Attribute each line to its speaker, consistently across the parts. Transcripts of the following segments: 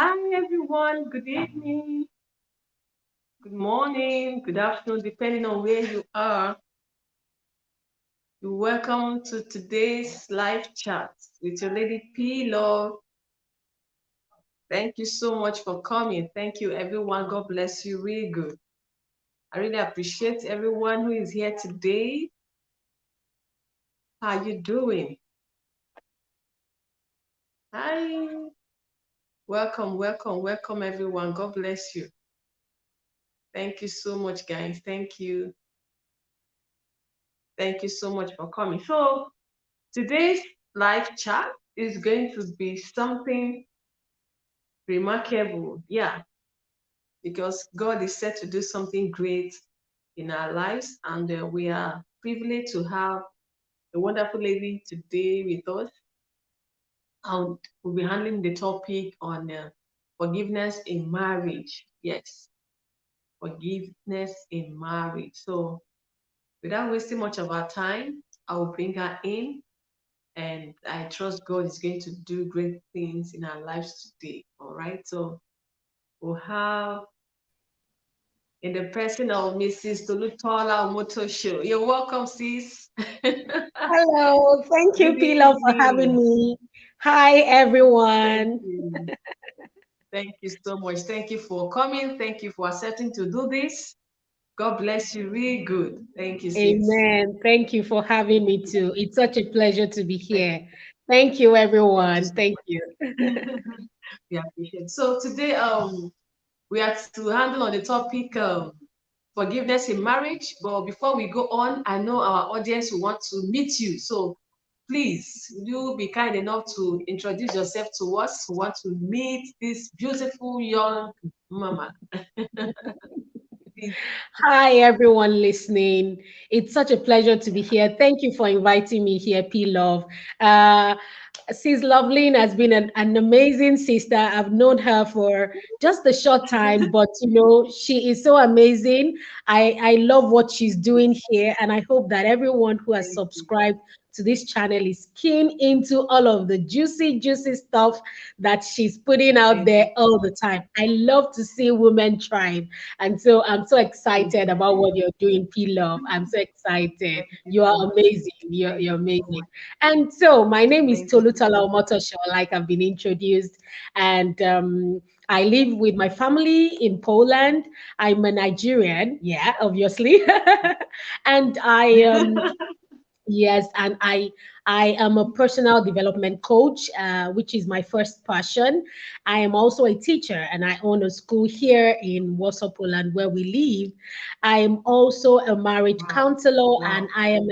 Speaker 1: Hi everyone, good evening, good morning, good afternoon, depending on where you are. You're welcome to today's live chat with your lady P Love. Thank you so much for coming. Thank you everyone. God bless you. Really good. I really appreciate everyone who is here today. How you doing? Hi. Welcome, welcome, welcome everyone. God bless you. Thank you so much, guys. Thank you. Thank you so much for coming. So today's live chat is going to be something remarkable. Yeah, because God is set to do something great in our lives, and we are privileged to have a wonderful lady today with us. And we'll be handling the topic on forgiveness in marriage. Yes, forgiveness in marriage. So, without wasting much of our time, I will bring her in, and I trust God is going to do great things in our lives today. All right. So we'll have in the person of Mrs. Tolutola Omotosho. You're welcome, sis.
Speaker 2: Hello, thank
Speaker 1: Good
Speaker 2: you, Pilo, for having
Speaker 1: evening.
Speaker 2: me. Hi,
Speaker 1: Thank
Speaker 2: everyone.
Speaker 1: you. Thank you so much. Thank you for coming. Thank you for accepting to do this. God bless you. Really good. Thank you, sis.
Speaker 2: Amen. Thank you for having me too. It's such a pleasure to be
Speaker 1: Thank,
Speaker 2: here. Thank you,
Speaker 1: thank you
Speaker 2: everyone.
Speaker 1: so
Speaker 2: Thank
Speaker 1: much.
Speaker 2: you.
Speaker 1: We appreciate it. So today we are to handle on the topic forgiveness in marriage. But before we go on, I know our audience will want to meet you. So please, you be kind enough to introduce yourself to us who want to meet this beautiful young mama. Please.
Speaker 2: Hi, everyone listening. It's such a pleasure to be here. Thank you for inviting me here, P Love. Uh, Sis Loveline has been an amazing sister. I've known her for just a short time, but she is so amazing. I love what she's doing here, and I hope that everyone who has
Speaker 1: Thank you.
Speaker 2: subscribed to this channel is keen into all of the juicy stuff that she's putting out
Speaker 1: Thank you
Speaker 2: there
Speaker 1: so
Speaker 2: all
Speaker 1: much.
Speaker 2: the time. I love to see women thrive. And so I'm so
Speaker 1: Thank
Speaker 2: excited
Speaker 1: you.
Speaker 2: about what you're doing, P Love. I'm so excited.
Speaker 1: Thank you
Speaker 2: You are
Speaker 1: so much.
Speaker 2: amazing.
Speaker 1: Thank
Speaker 2: You're
Speaker 1: you so
Speaker 2: amazing.
Speaker 1: much.
Speaker 2: And so my name is
Speaker 1: Thank you so
Speaker 2: Tolutala
Speaker 1: much.
Speaker 2: Omotosho, like I've been introduced. And I live with my family in Poland. I'm a Nigerian, yeah, obviously. And yes, and I am a personal development coach, which is my first passion. I am also a teacher, and I own a school here in Warsaw, Poland, where we live. I am also a marriage
Speaker 1: Wow.
Speaker 2: counselor, and
Speaker 1: Wow.
Speaker 2: I am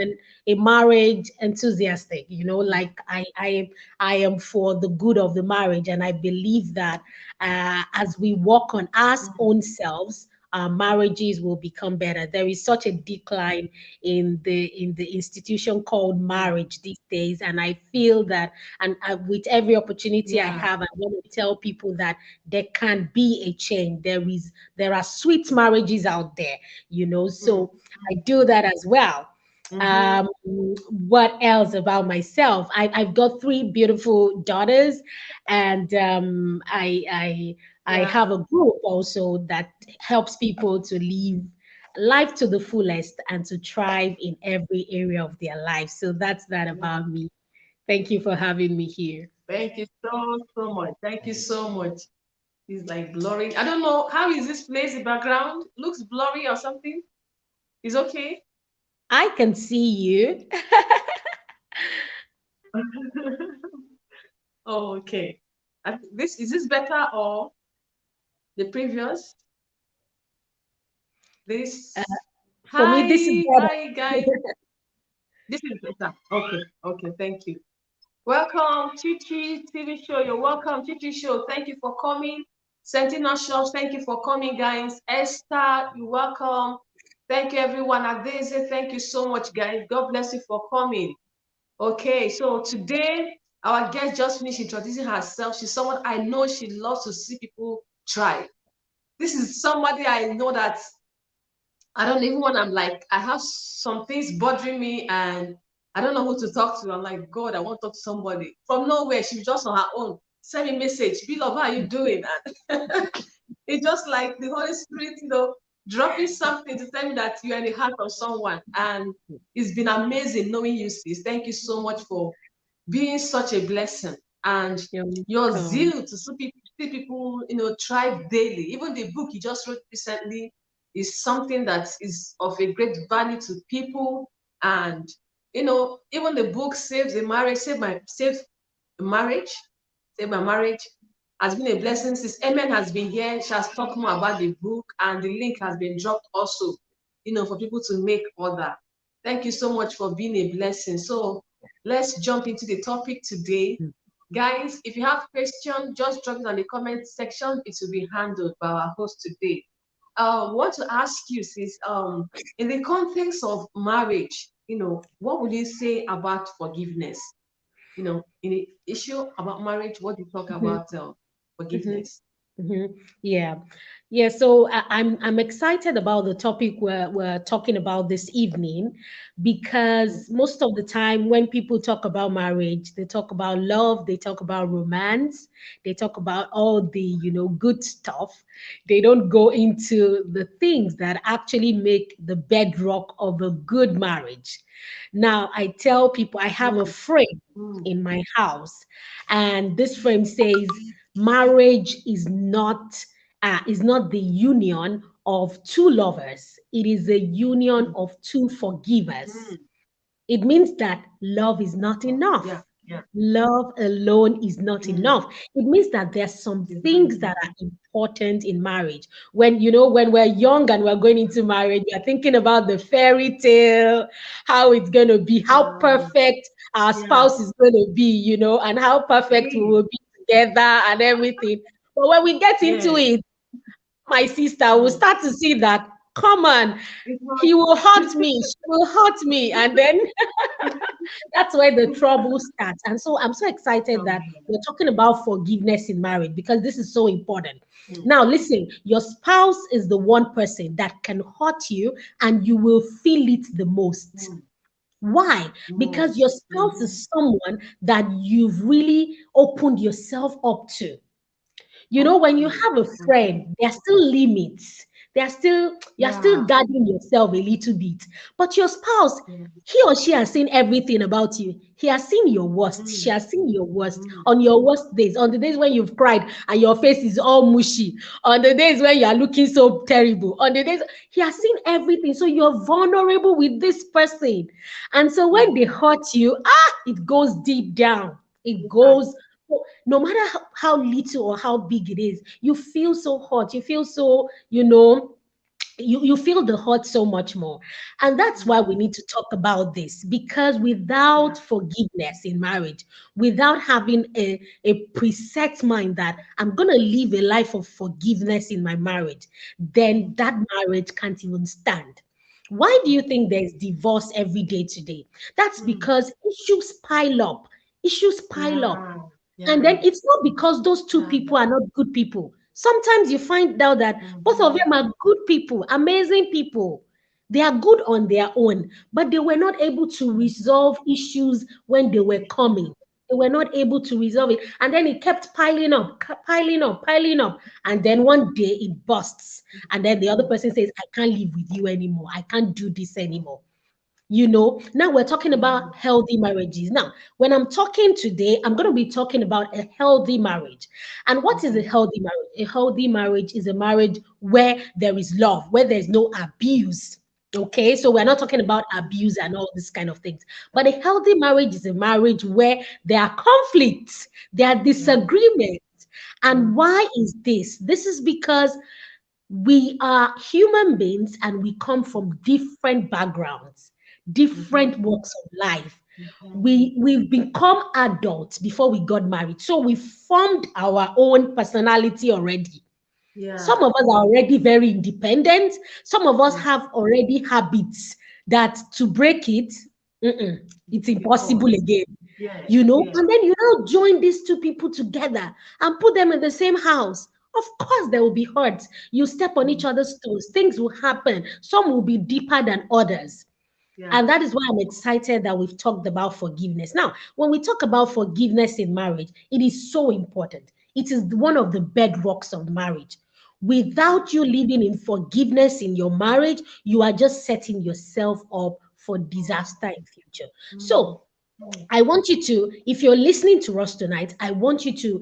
Speaker 2: a marriage enthusiastic.
Speaker 1: Mm,
Speaker 2: Like I am for the good of the marriage, and I believe that as we work on our
Speaker 1: mm,
Speaker 2: own selves, our marriages will become better. There is such a decline in the institution called
Speaker 1: mm.
Speaker 2: marriage these days, and I feel that, and with every opportunity I
Speaker 1: Yeah.
Speaker 2: have, I want to tell people that there can be a change. There are sweet marriages out there,
Speaker 1: Mm,
Speaker 2: so I do that as well.
Speaker 1: mm-hmm.
Speaker 2: um what else about myself? I've got three beautiful daughters, and I
Speaker 1: Yeah.
Speaker 2: have a group also that helps people to live life to the fullest and to thrive in every area of their life. So that's that
Speaker 1: Yeah.
Speaker 2: about me. Thank you for having me here.
Speaker 1: Thank you so much. Thank you so much. It's like blurring. I don't know how is this place the background looks blurry or something. It's okay.
Speaker 2: I can see you.
Speaker 1: Oh, okay. This is this better or the previous?
Speaker 2: Uh,
Speaker 1: This.
Speaker 2: for me, this is better.
Speaker 1: Hi guys. This is better. Okay, okay. Thank you. Welcome, Chichi TV show. You're welcome, Chichi show. Thank you for coming. Sentinel Shops, thank you for coming, guys. Esther, you're welcome. Thank you, everyone. Adeze, thank you so much, guys. God bless you for coming. Okay, so today our guest just finished introducing herself. She's someone I know she loves to see people try. This is somebody I know that I don't even when I'm like, I have some things bothering me and I don't know who to talk to. I'm like, God, I want to talk to somebody. From nowhere, she's just on her own. send me message, Beloved, how are you doing? And it's just like the Holy Spirit, dropping something to tell me that you are in the heart of someone. And it's been amazing knowing you, sis. Thank you so much for being such a blessing. And
Speaker 2: You're
Speaker 1: your
Speaker 2: welcome.
Speaker 1: zeal to see people, thrive daily. Even the book you just wrote recently is something that is of a great value to people. And even the book saves a marriage, save marriage, save my marriage has been a blessing. Since Amen has been here, she has talked more about the book, and the link has been dropped also, for people to make order. Thank you so much for being a blessing. So let's jump into the topic today. Guys, if you have questions, just drop it on the comment section. It will be handled by our host today. I want to ask you, sis, in the context of marriage, what would you say about forgiveness? In the issue about marriage, what do you talk
Speaker 2: Mhm,
Speaker 1: about
Speaker 2: mhm.
Speaker 1: forgiveness?
Speaker 2: Mhm. Yeah, yeah. So I'm excited about the topic we're talking about this evening,
Speaker 1: Mm,
Speaker 2: because most of the time when people talk about marriage, they talk about love, they talk about romance, they talk about all the good stuff. They don't go into the things that actually make the bedrock of a good marriage. Now I tell people I have a
Speaker 1: mm,
Speaker 2: frame
Speaker 1: mm,
Speaker 2: in my house, and this frame says marriage is not the union of two lovers. It is a union
Speaker 1: mm,
Speaker 2: of two forgivers.
Speaker 1: mm.
Speaker 2: It means that love is not
Speaker 1: Yeah,
Speaker 2: enough.
Speaker 1: yeah.
Speaker 2: Love alone is not
Speaker 1: Mm,
Speaker 2: enough. It means that there's some
Speaker 1: it's not
Speaker 2: things that are important in marriage. When we're young and we're going into marriage, we're thinking about the fairy tale, how it's going to be, how
Speaker 1: enough.
Speaker 2: perfect our
Speaker 1: Yeah,
Speaker 2: spouse is going to be, and how perfect we
Speaker 1: really.
Speaker 2: will be together and everything. But when we get into
Speaker 1: Yeah.
Speaker 2: it, my sister will
Speaker 1: Mm.
Speaker 2: start to see that, come on,
Speaker 1: It's not.
Speaker 2: he will hurt me, she will hurt me. And then that's where the trouble starts. And so I'm so excited
Speaker 1: Oh,
Speaker 2: that we're talking about forgiveness in marriage, because this is so important.
Speaker 1: mm,
Speaker 2: Now, listen, your spouse is the one person that can hurt you and you will feel it the most.
Speaker 1: mm,
Speaker 2: Why? Because your
Speaker 1: most.
Speaker 2: spouse
Speaker 1: Mm-hmm.
Speaker 2: is someone that you've really opened yourself up to. When you
Speaker 1: Okay.
Speaker 2: have a
Speaker 1: Okay.
Speaker 2: friend, there are still limits. You're still
Speaker 1: Yeah.
Speaker 2: guarding yourself a little bit. But your spouse,
Speaker 1: Yeah.
Speaker 2: he or she has seen everything about you. He has seen your worst. She
Speaker 1: Mm,
Speaker 2: has seen your worst
Speaker 1: mm,
Speaker 2: on your worst days, on the days when you've cried and your face is all mushy, on the days when you are looking so terrible, on the days he has seen everything. So you're vulnerable with this person. And so when
Speaker 1: mm.
Speaker 2: they hurt you, it goes deep down. It
Speaker 1: Inside.
Speaker 2: goes no matter how little or how big it is, you feel so hot. You feel so, you feel the hurt so much more. And that's why we
Speaker 1: Mm,
Speaker 2: need to talk about this, because
Speaker 1: yeah.
Speaker 2: without forgiveness in marriage, without having a preset mind that I'm going to live a life of forgiveness in my marriage, then
Speaker 1: Mm,
Speaker 2: that marriage can't even stand. Why do you
Speaker 1: mm,
Speaker 2: think there's divorce every day today? That's
Speaker 1: mm.
Speaker 2: because issues pile up. Issues pile up.
Speaker 1: Yeah.
Speaker 2: And
Speaker 1: Yeah.
Speaker 2: then it's not because those two
Speaker 1: Yeah.
Speaker 2: people are not good people. Sometimes you find out that both of
Speaker 1: Mm-hmm.
Speaker 2: them are good people, amazing people. They are good on their own, but they were not able to resolve issues when they were coming. They were not able to resolve it. And then it kept piling up, piling up, piling up. And then one day it busts. And then the other
Speaker 1: Mm,
Speaker 2: person says, I can't live with you anymore. I can't do this
Speaker 1: mm,
Speaker 2: anymore. Now we're talking about
Speaker 1: mm,
Speaker 2: healthy marriages. Now, when I'm talking today, I'm going to be talking about a healthy marriage. And what is a
Speaker 1: okay.
Speaker 2: healthy marriage? A healthy marriage is a marriage where there is love, where there's no abuse. Okay, so we're not talking about
Speaker 1: Mm,
Speaker 2: abuse and all these kind of things. But a healthy marriage is a marriage where there are conflicts, there are
Speaker 1: yeah.
Speaker 2: disagreements. And
Speaker 1: Mm,
Speaker 2: why is this? This is because we are human beings and we come from different backgrounds,
Speaker 1: mm-hmm.
Speaker 2: different walks of life.
Speaker 1: Mm-hmm.
Speaker 2: We've become adults before we got married, so we formed our own personality already.
Speaker 1: Yeah.
Speaker 2: Some of us are already very independent. Some of us
Speaker 1: Yeah.
Speaker 2: have already habits that to break it, it's
Speaker 1: Difficult.
Speaker 2: impossible again.
Speaker 1: Yeah. Yeah.
Speaker 2: And then you now join these two people together and put them in the same house. Of course, there will be hurts. You step on each
Speaker 1: Mm,
Speaker 2: other's toes, things will happen. Some will be deeper than others.
Speaker 1: Yeah.
Speaker 2: And that is why I'm excited that we've talked about forgiveness. Now, when we talk about forgiveness in marriage, it is so important. It is one of the bedrocks of marriage. Without you living in forgiveness in your marriage, you are just setting yourself up for disaster in future.
Speaker 1: Mm,
Speaker 2: So
Speaker 1: mm,
Speaker 2: I want you to, if you're listening to us tonight, I want you to,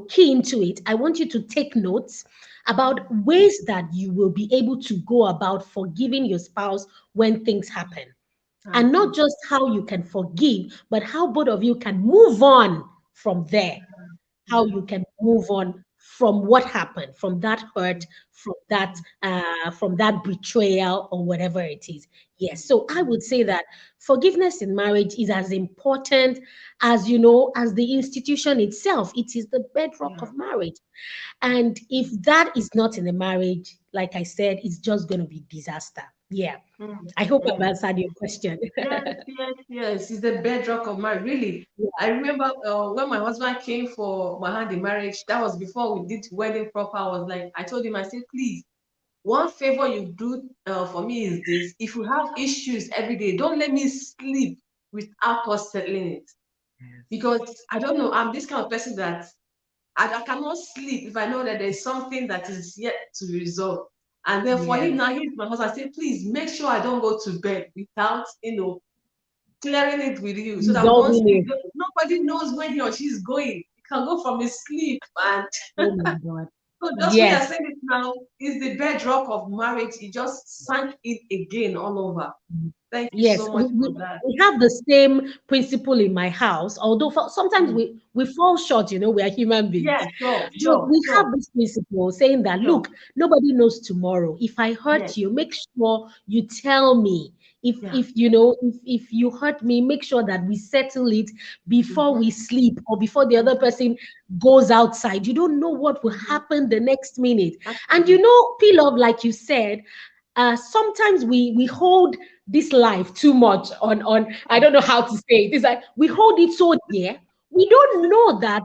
Speaker 2: key into it. I want you to take notes about
Speaker 1: mm.
Speaker 2: ways that you will be able to go about forgiving your spouse when things happen. And
Speaker 1: Okay.
Speaker 2: not just how you can forgive, but how both of you can move on from there, how
Speaker 1: Yeah.
Speaker 2: you can move on from what happened, from that hurt, from that betrayal or whatever it is. Yes. So I would say that forgiveness in marriage is as important as as the institution itself. It is the bedrock
Speaker 1: Yeah.
Speaker 2: of marriage. And if that is not in a marriage, like I said, it's just going to be disaster. Yeah.
Speaker 1: Mm,
Speaker 2: I hope I've
Speaker 1: mm.
Speaker 2: answered your question.
Speaker 1: Yes, yes, yes. It's the bedrock of marriage. Really, I remember when my husband came for my hand in marriage. That was before we did wedding proper. I was like, I told him, I said, please, one favor you do for me is this: if you have issues every day, don't let me sleep without us settling it. Because I don't know, I'm this kind of person that I cannot sleep if I know that there's something that is yet to be resolved. And then for him
Speaker 2: Yes.
Speaker 1: now, he's my husband. I say, please make sure I don't go to bed without, clearing it with you, so that once
Speaker 2: Resolving
Speaker 1: we
Speaker 2: it.
Speaker 1: go, nobody knows where he or she is going. You can go from his sleep. And
Speaker 2: Oh my God.
Speaker 1: so just we are
Speaker 2: Yes.
Speaker 1: saying it now is the bedrock of marriage. It just sank it again all over. Thank you
Speaker 2: Yes,
Speaker 1: so
Speaker 2: we,
Speaker 1: much
Speaker 2: we,
Speaker 1: for that.
Speaker 2: we have the same principle in my house, although sometimes
Speaker 1: Mm.
Speaker 2: we fall short, we are human beings.
Speaker 1: Yes, sure,
Speaker 2: But
Speaker 1: sure,
Speaker 2: we have
Speaker 1: sure,
Speaker 2: this principle saying that,
Speaker 1: sure.
Speaker 2: look, nobody knows tomorrow. If I hurt
Speaker 1: Yes,
Speaker 2: you, make sure you tell me. If
Speaker 1: yeah.
Speaker 2: if you know if you hurt me, make sure that we settle it before
Speaker 1: Mm-hmm,
Speaker 2: we sleep or before the other
Speaker 1: mm-hmm,
Speaker 2: person goes outside. You don't know what will
Speaker 1: mm-hmm.
Speaker 2: happen the next minute. And
Speaker 1: Absolutely.
Speaker 2: P-Love, like you said, sometimes we hold this life too much on I don't know how to say it. It's like we hold it so dear. We don't know that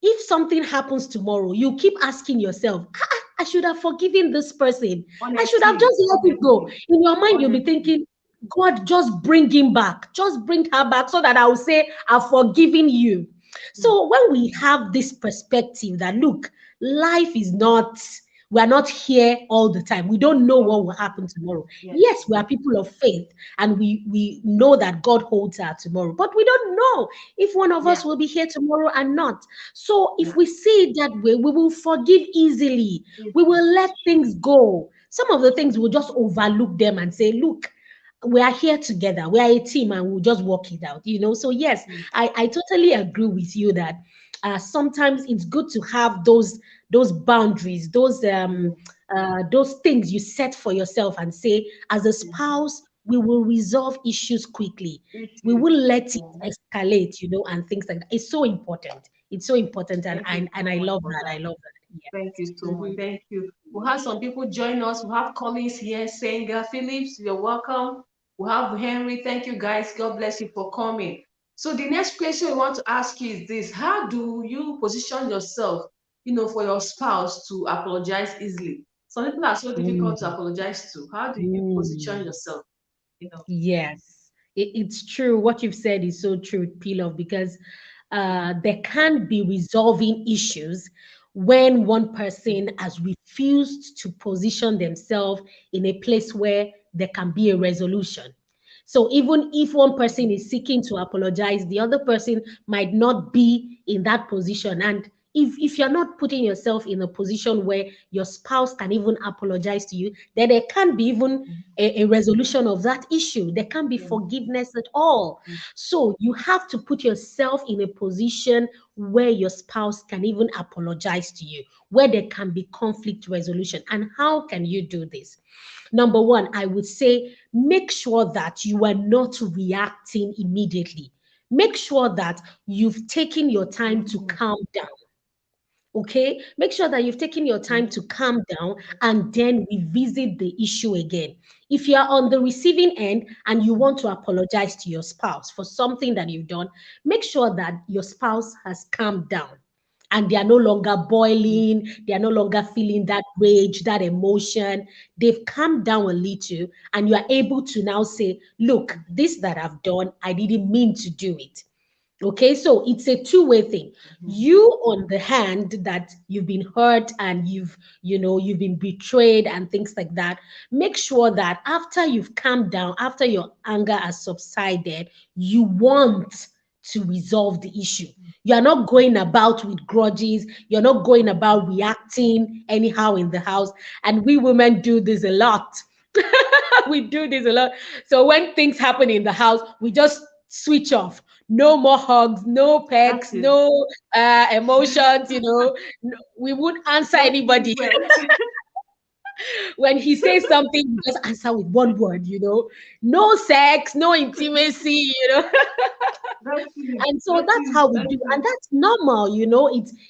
Speaker 2: if something happens tomorrow, you keep asking yourself, I should have forgiven this person. I should have
Speaker 1: Honestly,
Speaker 2: just let it go.
Speaker 1: honestly,
Speaker 2: In your mind, you'll be
Speaker 1: honestly.
Speaker 2: thinking, God, just bring him back. Just bring her back so that I will say, I've forgiven you.
Speaker 1: Mm,
Speaker 2: So when we have this perspective that, look, life is not, we're not here all the time. We don't know
Speaker 1: all
Speaker 2: what
Speaker 1: the
Speaker 2: will
Speaker 1: time.
Speaker 2: happen tomorrow.
Speaker 1: Yes,
Speaker 2: Yes, we are
Speaker 1: yes,
Speaker 2: people of faith and we know that God holds our tomorrow, but we don't know if one of
Speaker 1: yeah,
Speaker 2: us will be here tomorrow and not. So if
Speaker 1: yeah.
Speaker 2: we see it that way, we will forgive easily. We
Speaker 1: Easily.
Speaker 2: will let things go. Some of the things we'll just overlook them and say, look, we are here together. We are a team and we'll just work it out. So yes,
Speaker 1: Mm,
Speaker 2: I totally agree with you that sometimes it's good to have those boundaries,
Speaker 1: mm,
Speaker 2: those things you set for yourself and say, as a
Speaker 1: yeah.
Speaker 2: spouse, we will resolve issues quickly. We
Speaker 1: Issues.
Speaker 2: will let it
Speaker 1: Mm.
Speaker 2: escalate, and things like that. It's so important. It's so important, and
Speaker 1: Thank you
Speaker 2: and
Speaker 1: so
Speaker 2: I
Speaker 1: much
Speaker 2: love
Speaker 1: for
Speaker 2: that. I
Speaker 1: that.
Speaker 2: love that.
Speaker 1: Thank you
Speaker 2: Yeah.
Speaker 1: so much. Thank you. We have some people join us. We have Collins here, Senga Phillips. You're welcome. We have Henry. Thank you, guys. God bless you for coming. So the next question we want to ask you is this: how do you position yourself, for your spouse to apologize easily? Some people are so difficult to
Speaker 2: Mm,
Speaker 1: apologize to. How do you position
Speaker 2: mm.
Speaker 1: yourself? You know.
Speaker 2: Yes, it's true. What you've said is so true, Pilov, because there can be resolving issues when one person has refused to position themselves in a place where there can be a resolution. So even if one person is seeking to apologize, the other person might not be in that position. And if you're not putting yourself in a position where your spouse can even apologize to you, then there can't be even a resolution of that issue. There can't be
Speaker 1: Mm,
Speaker 2: forgiveness at all.
Speaker 1: mm,
Speaker 2: So you have to put yourself in a position where your spouse can even apologize to you, where there can be conflict resolution. And how can you do this? Number one, I would say make sure that you are not reacting immediately. Make sure that you've taken your time to
Speaker 1: mm,
Speaker 2: calm down. Okay, make sure that you've taken your time
Speaker 1: mm,
Speaker 2: to calm down and then revisit the issue again. If you are on the receiving end and you want to apologize to your spouse for something that you've done, make sure that your spouse has calmed down and they are no longer boiling, they are no longer feeling that rage, that emotion. They've calmed down a little, and you are able to now say, look, this that I've done, I didn't mean to do it. Okay, so it's a two-way thing. You, on the hand that you've been hurt and you've been betrayed and things like that, make sure that after you've calmed down, after your anger has subsided, you want to resolve the issue. You are not going about with grudges, you're not going about reacting anyhow in the house. And we women do this a lot. We do this a lot. So when things happen in the house, we just switch off. No more hugs, no
Speaker 1: That
Speaker 2: pecks,
Speaker 1: is
Speaker 2: no emotions. We won't answer
Speaker 1: just sleep
Speaker 2: anybody.
Speaker 1: well.
Speaker 2: When he says something, we just answer with one word. No sex, no intimacy.
Speaker 1: Just sleep.
Speaker 2: And so
Speaker 1: That's
Speaker 2: that's
Speaker 1: it.
Speaker 2: how we
Speaker 1: That's
Speaker 2: do,
Speaker 1: it.
Speaker 2: and that's normal.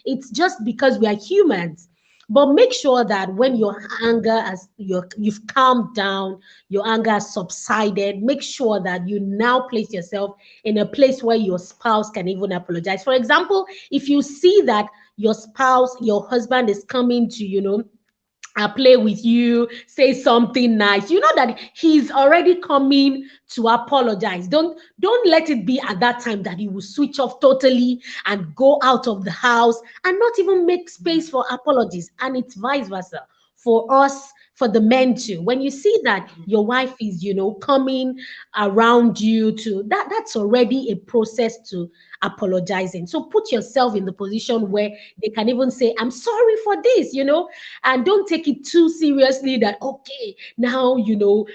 Speaker 2: It's just because we are humans. But make sure that when
Speaker 1: Mm,
Speaker 2: your anger has you've calmed down, your anger has subsided, make sure that you now place yourself in a place where your spouse can even apologize. For example, if you see that your spouse, your husband is coming to, play with you, say something nice. You know that he's already coming to apologize. Don't let it be at that time that he will switch off totally and go out of the house and not even make
Speaker 1: mm,
Speaker 2: space for apologies. And it's vice versa for us, for the men too. When you see that your wife is, coming around you to that's already a process to apologizing. So put yourself in the position where they can even say, I'm sorry for this, and don't take it too seriously that, okay, now,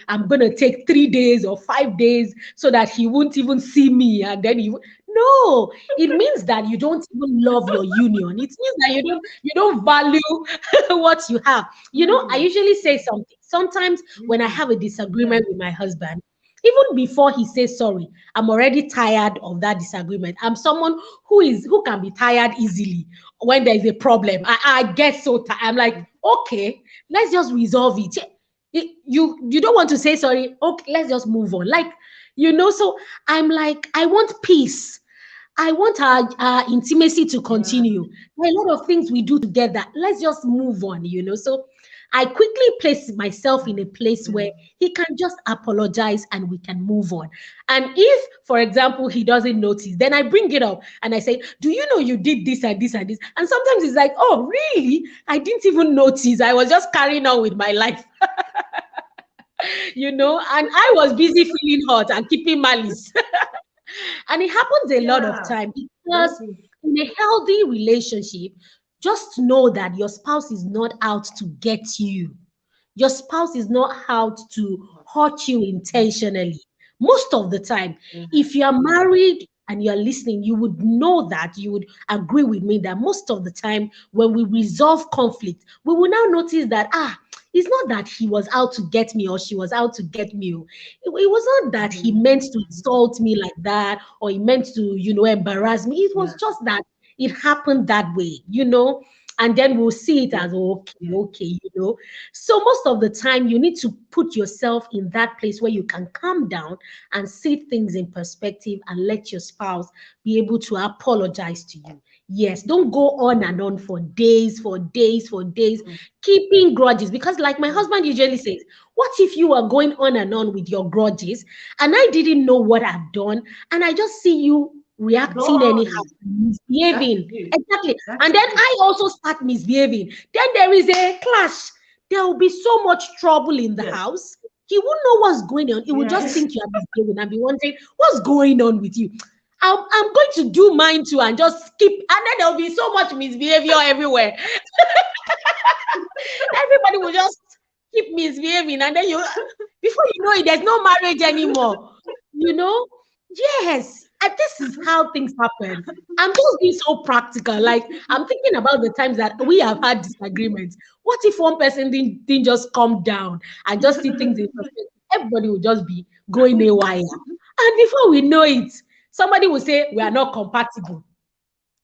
Speaker 2: I'm going to take 3 days or 5 days so that he won't even see me. And then no, it means that you don't even love your union. It means that you don't value what you have. I
Speaker 1: mm,
Speaker 2: usually say something. Sometimes when I
Speaker 1: mm.
Speaker 2: have a
Speaker 1: Yeah.
Speaker 2: disagreement with my husband, even before he says sorry, I'm already tired of that disagreement. I'm someone who can be tired easily when there's a problem. I get so tired. I'm like, okay, let's just resolve it. You don't want to say sorry. Okay, let's just move on. So I'm like, I want peace. I want our intimacy to
Speaker 1: Yeah.
Speaker 2: continue. There are a lot of things we do together. Let's just move on. So I quickly place myself in a place
Speaker 1: Yeah.
Speaker 2: where he can just apologize and we can move on. And if, for example, he doesn't notice, then I bring it up and I say, do you know you did this and this and this? And sometimes it's like, oh, really? I didn't even notice. I was just carrying on with my life, and I was busy feeling hot and keeping malice. And it happens a lot of
Speaker 1: Yeah.
Speaker 2: time because
Speaker 1: That's it.
Speaker 2: in a healthy relationship, just know that your spouse is not out to get you. Your spouse is not out to hurt you intentionally. Most of the time,
Speaker 1: Yeah.
Speaker 2: if you are
Speaker 1: Yeah.
Speaker 2: married and you are listening, you would know that, you would agree with me that most of the time when we resolve conflict, we will now notice that, it's not that he was out to get me or she was out to get me. It was not that he
Speaker 1: Mhm.
Speaker 2: meant to insult me like that or he meant to, embarrass me. It was
Speaker 1: Yeah.
Speaker 2: just that it happened that way. And then we'll see it
Speaker 1: Yeah.
Speaker 2: as okay,
Speaker 1: Yeah.
Speaker 2: okay. So most of the time, you need to put yourself in that place where you can calm down and see things in perspective and let your spouse be able to apologize to you. Yes, don't go on and on for days, for days, for days,
Speaker 1: Mm,
Speaker 2: keeping grudges. Because, like my
Speaker 1: mm.
Speaker 2: husband usually says, what if you are going on and on with your grudges and I didn't know what I've done and I just see you
Speaker 1: Go
Speaker 2: reacting anyhow,
Speaker 1: on. That is
Speaker 2: misbehaving?
Speaker 1: it.
Speaker 2: Exactly.
Speaker 1: That
Speaker 2: And
Speaker 1: is
Speaker 2: then
Speaker 1: it.
Speaker 2: I also start misbehaving. Then there is a clash. There will be so much trouble in the
Speaker 1: Yes.
Speaker 2: house. He won't know what's going on. He will just
Speaker 1: Yes.
Speaker 2: think you are misbehaving and be wondering, what's going on with you? I'm going to do mine too and just skip. And then there'll be so much misbehavior everywhere. Everybody will just keep misbehaving. And then before you know it, there's no marriage anymore. You know? Yes. And this is how things happen. I'm just being so practical. Like, I'm thinking about the times that we have had disagreements. What if one person didn't just calm down and just see things in perspective? Everybody will just be going haywire. And before we know it, somebody will say, we are not compatible.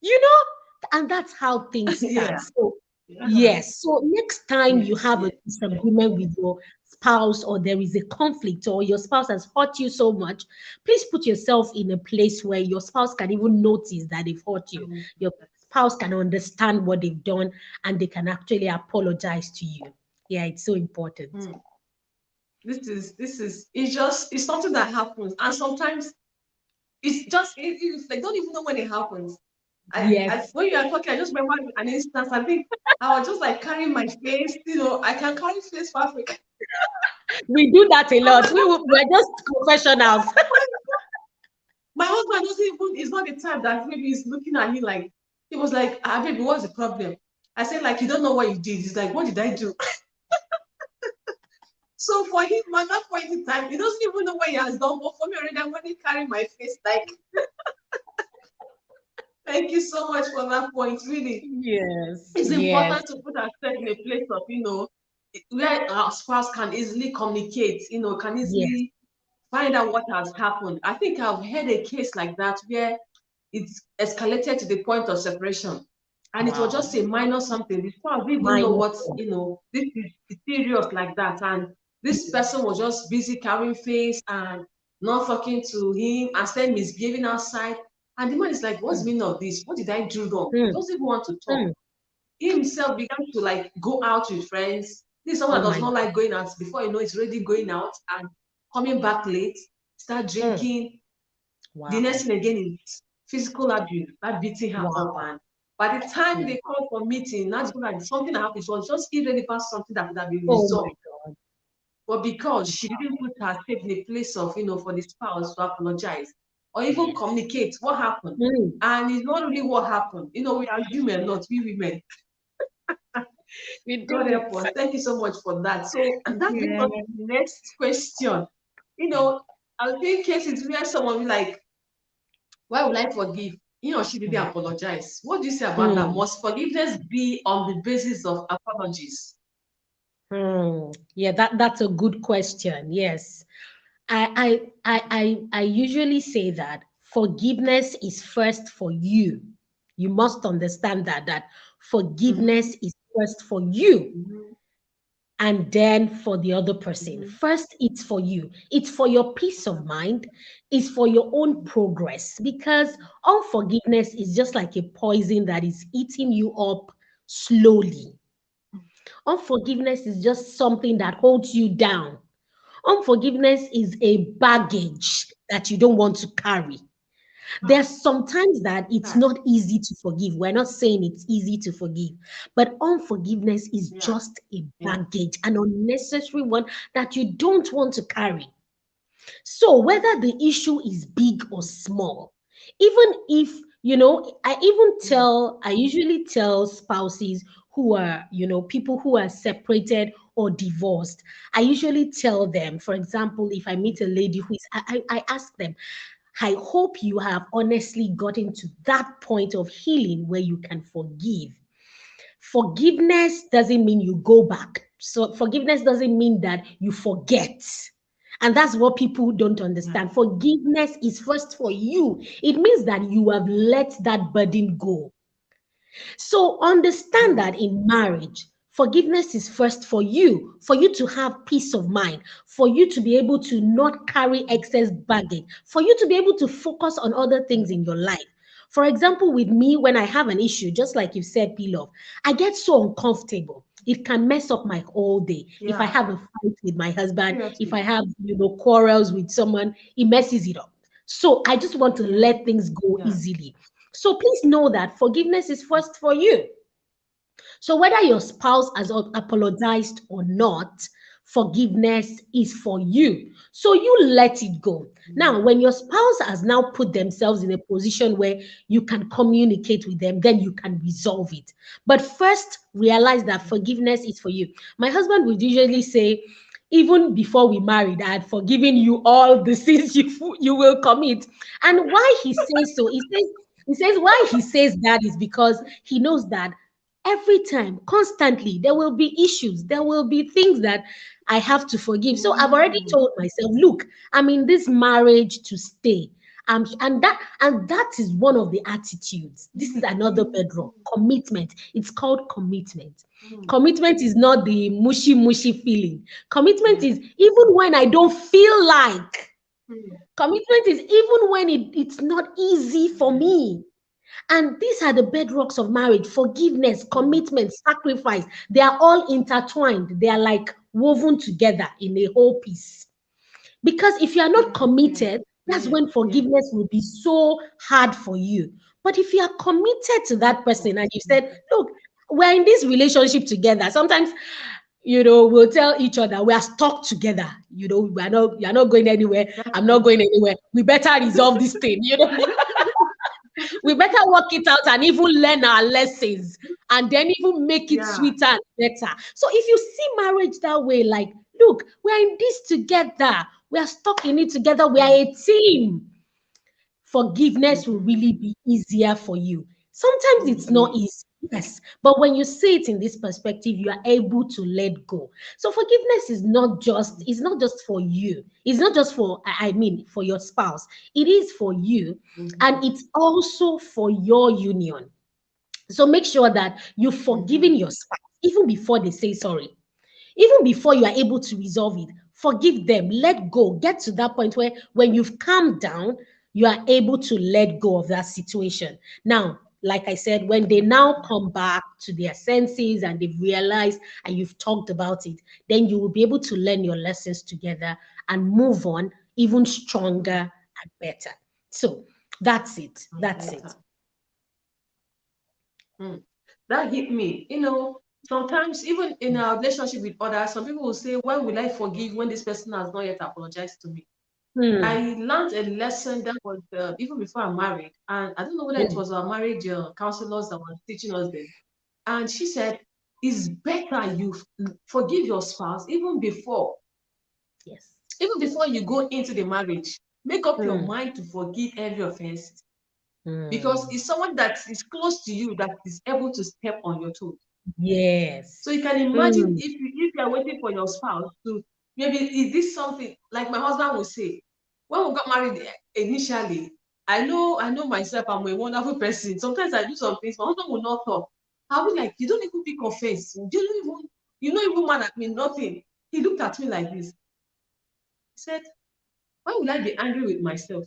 Speaker 2: You know, and that's how things start.
Speaker 1: Yeah.
Speaker 2: So,
Speaker 1: Yeah.
Speaker 2: yes. So, next time you
Speaker 1: Yes.
Speaker 2: have a
Speaker 1: Yes. Yes.
Speaker 2: disagreement with your spouse or there is a conflict or your spouse has hurt you so much, please put yourself in a place where your spouse can even notice that they've hurt you.
Speaker 1: Mm.
Speaker 2: Your spouse can understand what they've done and they can actually apologize to you. Yeah, it's so important.
Speaker 1: mm. It's something that happens, and sometimes it's like don't even know when it happens. I
Speaker 2: Yes,
Speaker 1: when you are talking, I just remember an instance. I think I was just like carrying my face. I can carry face for Africa.
Speaker 2: we do that a
Speaker 1: And
Speaker 2: lot. We're just professionals.
Speaker 1: my husband doesn't even is not the type that maybe he's looking at me like he was like, baby, what's the problem? I said, like, you don't know what you did. He's like, what did I do? So for him, at that point in time, he doesn't even know what he has done. But for me already, I'm already carrying my face like, thank you so much for that point. Really,
Speaker 2: Yes,
Speaker 1: it's
Speaker 2: yes,
Speaker 1: important to put ourselves in a place of, where our spouse can easily communicate, can
Speaker 2: yes.
Speaker 1: easily find out what has happened. I think I've had a case like that where it's escalated to the point of separation. And it was just
Speaker 2: Wow.
Speaker 1: a minor something. Before I even know
Speaker 2: Mine.
Speaker 1: what, this is serious like that. And this person was just busy carrying face and not talking to him and then misbehaving outside. And the man is like, what's the
Speaker 2: Mm,
Speaker 1: meaning of this? What did I do wrong? He
Speaker 2: mm,
Speaker 1: doesn't even want to talk.
Speaker 2: mm.
Speaker 1: He himself began to like go out with friends. This is someone
Speaker 2: Oh
Speaker 1: that does
Speaker 2: my
Speaker 1: not
Speaker 2: God.
Speaker 1: like going out. Before you know, it's already going out and coming back late, start
Speaker 2: Mm.
Speaker 1: drinking. The next
Speaker 2: Wow.
Speaker 1: thing again is physical abuse, that beating her up.
Speaker 2: Wow.
Speaker 1: And by the time
Speaker 2: Yeah.
Speaker 1: they call for meeting, that's when like something that happened. It was just irrelevant, something that would have been
Speaker 2: Oh my
Speaker 1: resolved.
Speaker 2: God.
Speaker 1: But because she didn't put herself in a place of, for the spouse to apologize or even
Speaker 2: Yes.
Speaker 1: communicate what happened.
Speaker 2: Mm.
Speaker 1: And it's not really what happened. We are human, not we women.
Speaker 2: We
Speaker 1: God
Speaker 2: do
Speaker 1: help
Speaker 2: it.
Speaker 1: us. Thank you so much for that. So, and that brings
Speaker 2: Yeah.
Speaker 1: us to the next question. You know, I've been cases where someone will like, why would I forgive? She didn't
Speaker 2: Mm.
Speaker 1: apologize. What do you say about that?
Speaker 2: Mm.
Speaker 1: Must forgiveness be on the basis of apologies?
Speaker 2: Yeah, that's a good question. Yes. I usually say that forgiveness is first for you. You must understand that
Speaker 1: Mm-hmm,
Speaker 2: forgiveness is first for you
Speaker 1: mm-hmm,
Speaker 2: and then for the other person.
Speaker 1: mm-hmm,
Speaker 2: First, it's for you. It's for your peace of mind. It's for your own progress because unforgiveness is just like a poison that is eating you up slowly. Unforgiveness is just something that holds you down. Unforgiveness is a baggage that you don't want to carry. There's sometimes that it's
Speaker 1: yeah,
Speaker 2: not easy to forgive. We're not saying it's easy to forgive, but unforgiveness is
Speaker 1: yeah,
Speaker 2: just a
Speaker 1: yeah.
Speaker 2: baggage, an unnecessary one that you don't want to carry. So whether the issue is big or small, even if,
Speaker 1: Mm,
Speaker 2: I usually tell spouses who are, people who are separated or divorced, I usually tell them, for example, if I meet a lady who is, I ask them, I hope you have honestly gotten to that point of healing where you can forgive. Forgiveness doesn't mean you go back. So forgiveness doesn't mean that you forget. And that's what people don't
Speaker 1: yeah.
Speaker 2: understand. Forgiveness is first for you. It means that you have let that burden go. So understand
Speaker 1: Mm,
Speaker 2: that in marriage, forgiveness is first for you to have peace of mind, for you to be able to not carry excess baggage, for you to be able to focus on other things in your life. For example, with me, when I have an issue, just like you said, Pilov, I get so uncomfortable. It can mess up my whole day. If I
Speaker 1: yeah,
Speaker 2: have a fight with my husband, if I
Speaker 1: seriously.
Speaker 2: have, quarrels with someone, it messes it up. So I just want to
Speaker 1: Yeah,
Speaker 2: let things go
Speaker 1: yeah.
Speaker 2: easily. So please know that forgiveness is first for you. So whether your spouse has apologized or not, forgiveness is for you. So you let it go.
Speaker 1: Mm,
Speaker 2: Now, when your spouse has now put themselves in a position where you can communicate with them, then you can resolve it. But first, realize that forgiveness is for you. My husband would usually say, even before we married, I had forgiven you all the sins you will commit. And why he says so, he says why he says that is because he knows that every time, constantly, there will be issues, there will be things that I have to forgive. So I've already
Speaker 1: mm,
Speaker 2: told myself, look, I'm in this marriage to stay. And that is one of the attitudes. This is another bedrock commitment. It's called commitment.
Speaker 1: mm,
Speaker 2: Commitment is not the mushy mushy feeling. Commitment
Speaker 1: yeah.
Speaker 2: is even when I don't feel like.
Speaker 1: Mm,
Speaker 2: Commitment is even when it's not easy for
Speaker 1: yeah.
Speaker 2: me. And these are the bedrocks of marriage: forgiveness,
Speaker 1: Mm.
Speaker 2: commitment, sacrifice. They are all intertwined, they are like woven together in a whole piece. Because if you are not
Speaker 1: Yeah, yeah,
Speaker 2: committed, that's
Speaker 1: yeah,
Speaker 2: when
Speaker 1: yeah.
Speaker 2: forgiveness will be so hard for you. But if you are committed to that person and you said, look, we're in this relationship together, sometimes, we'll tell each other we are stuck together. You're not going anywhere. I'm not
Speaker 1: Exactly.
Speaker 2: going anywhere. We better resolve this thing. We better work it out and even learn our lessons and then even make it
Speaker 1: Yeah.
Speaker 2: sweeter and better. So if you see marriage that way, like, look, we're in this together, we are stuck in it together, we are
Speaker 1: Mm.
Speaker 2: a team, forgiveness will
Speaker 1: Mm-hmm.
Speaker 2: really be easier for you. Sometimes
Speaker 1: Will
Speaker 2: it's not
Speaker 1: be.
Speaker 2: easy, yes, but when you see it in this perspective, you are able to let go. So forgiveness is not just, it's not just for you. It's not just for, I mean, for your spouse. It is for you,
Speaker 1: Mm-hmm.
Speaker 2: and it's also for your union. So make sure that you've
Speaker 1: Mm-hmm.
Speaker 2: forgiven your spouse even before they say sorry. Even before you are able to resolve it, forgive them, let go, get to that point where when you've calmed down, you are able to let go of that situation. Now, like I said, when they now come back to their senses and they've realized and you've talked about it, then you will be able to learn your lessons together and move on even stronger and better. So that's it.
Speaker 1: And
Speaker 2: That's it.
Speaker 1: better. Mm. That hit me. Sometimes even in our relationship with others, some people will say, when will I forgive when this person has not yet apologized to me?
Speaker 2: Hmm.
Speaker 1: I learned a lesson that was even before I married. And I don't know whether it
Speaker 2: Hmm.
Speaker 1: was our marriage counselors that were teaching us then. And she said, it's better you forgive your spouse
Speaker 2: Yes.
Speaker 1: even before you go into the marriage. Make up your
Speaker 2: Hmm.
Speaker 1: mind to forgive every offense because
Speaker 2: Hmm.
Speaker 1: it's someone that is close to you that is able to step on your toes. So
Speaker 2: Yes.
Speaker 1: you can imagine
Speaker 2: Hmm.
Speaker 1: if you are waiting for your spouse to maybe is this something like my husband will say when we got married initially. I know myself. I'm a wonderful person. Sometimes I do some things. My husband will not talk. I'll be like, you don't even pick offense. You're not even mad at me. Nothing. He looked at me like this. He said, why would I be angry with myself?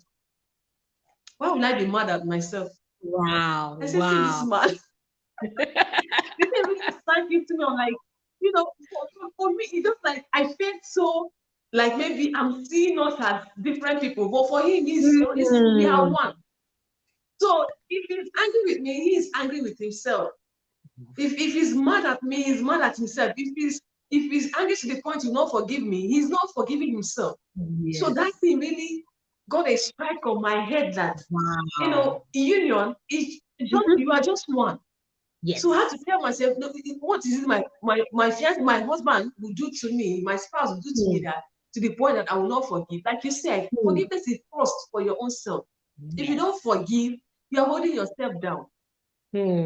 Speaker 1: Why would I be mad at myself?
Speaker 2: Wow.
Speaker 1: I said, see this
Speaker 2: Wow.
Speaker 1: man. This thing really sank into me. I'm like, for me, it's just like I felt so like maybe I'm seeing us as different people, but for him, we are
Speaker 2: Hmm.
Speaker 1: one. So if he's angry with me, he is angry with himself. If he's mad at me, he's mad at himself. If he's angry to the point he will not forgive me, he's not forgiving himself. So that
Speaker 2: Yes.
Speaker 1: thing really got a strike on my head that
Speaker 2: Wow.
Speaker 1: union is just
Speaker 2: Mhm.
Speaker 1: you are just one. So I had to
Speaker 2: Yes.
Speaker 1: tell myself, no, what is it my fiance, my husband will do to me, my spouse will do to me
Speaker 2: Hmm.
Speaker 1: that to the point that I will not forgive. Like you said,
Speaker 2: Hmm.
Speaker 1: forgiveness is first for your own self. If you don't
Speaker 2: Yes.
Speaker 1: forgive, you are holding yourself down.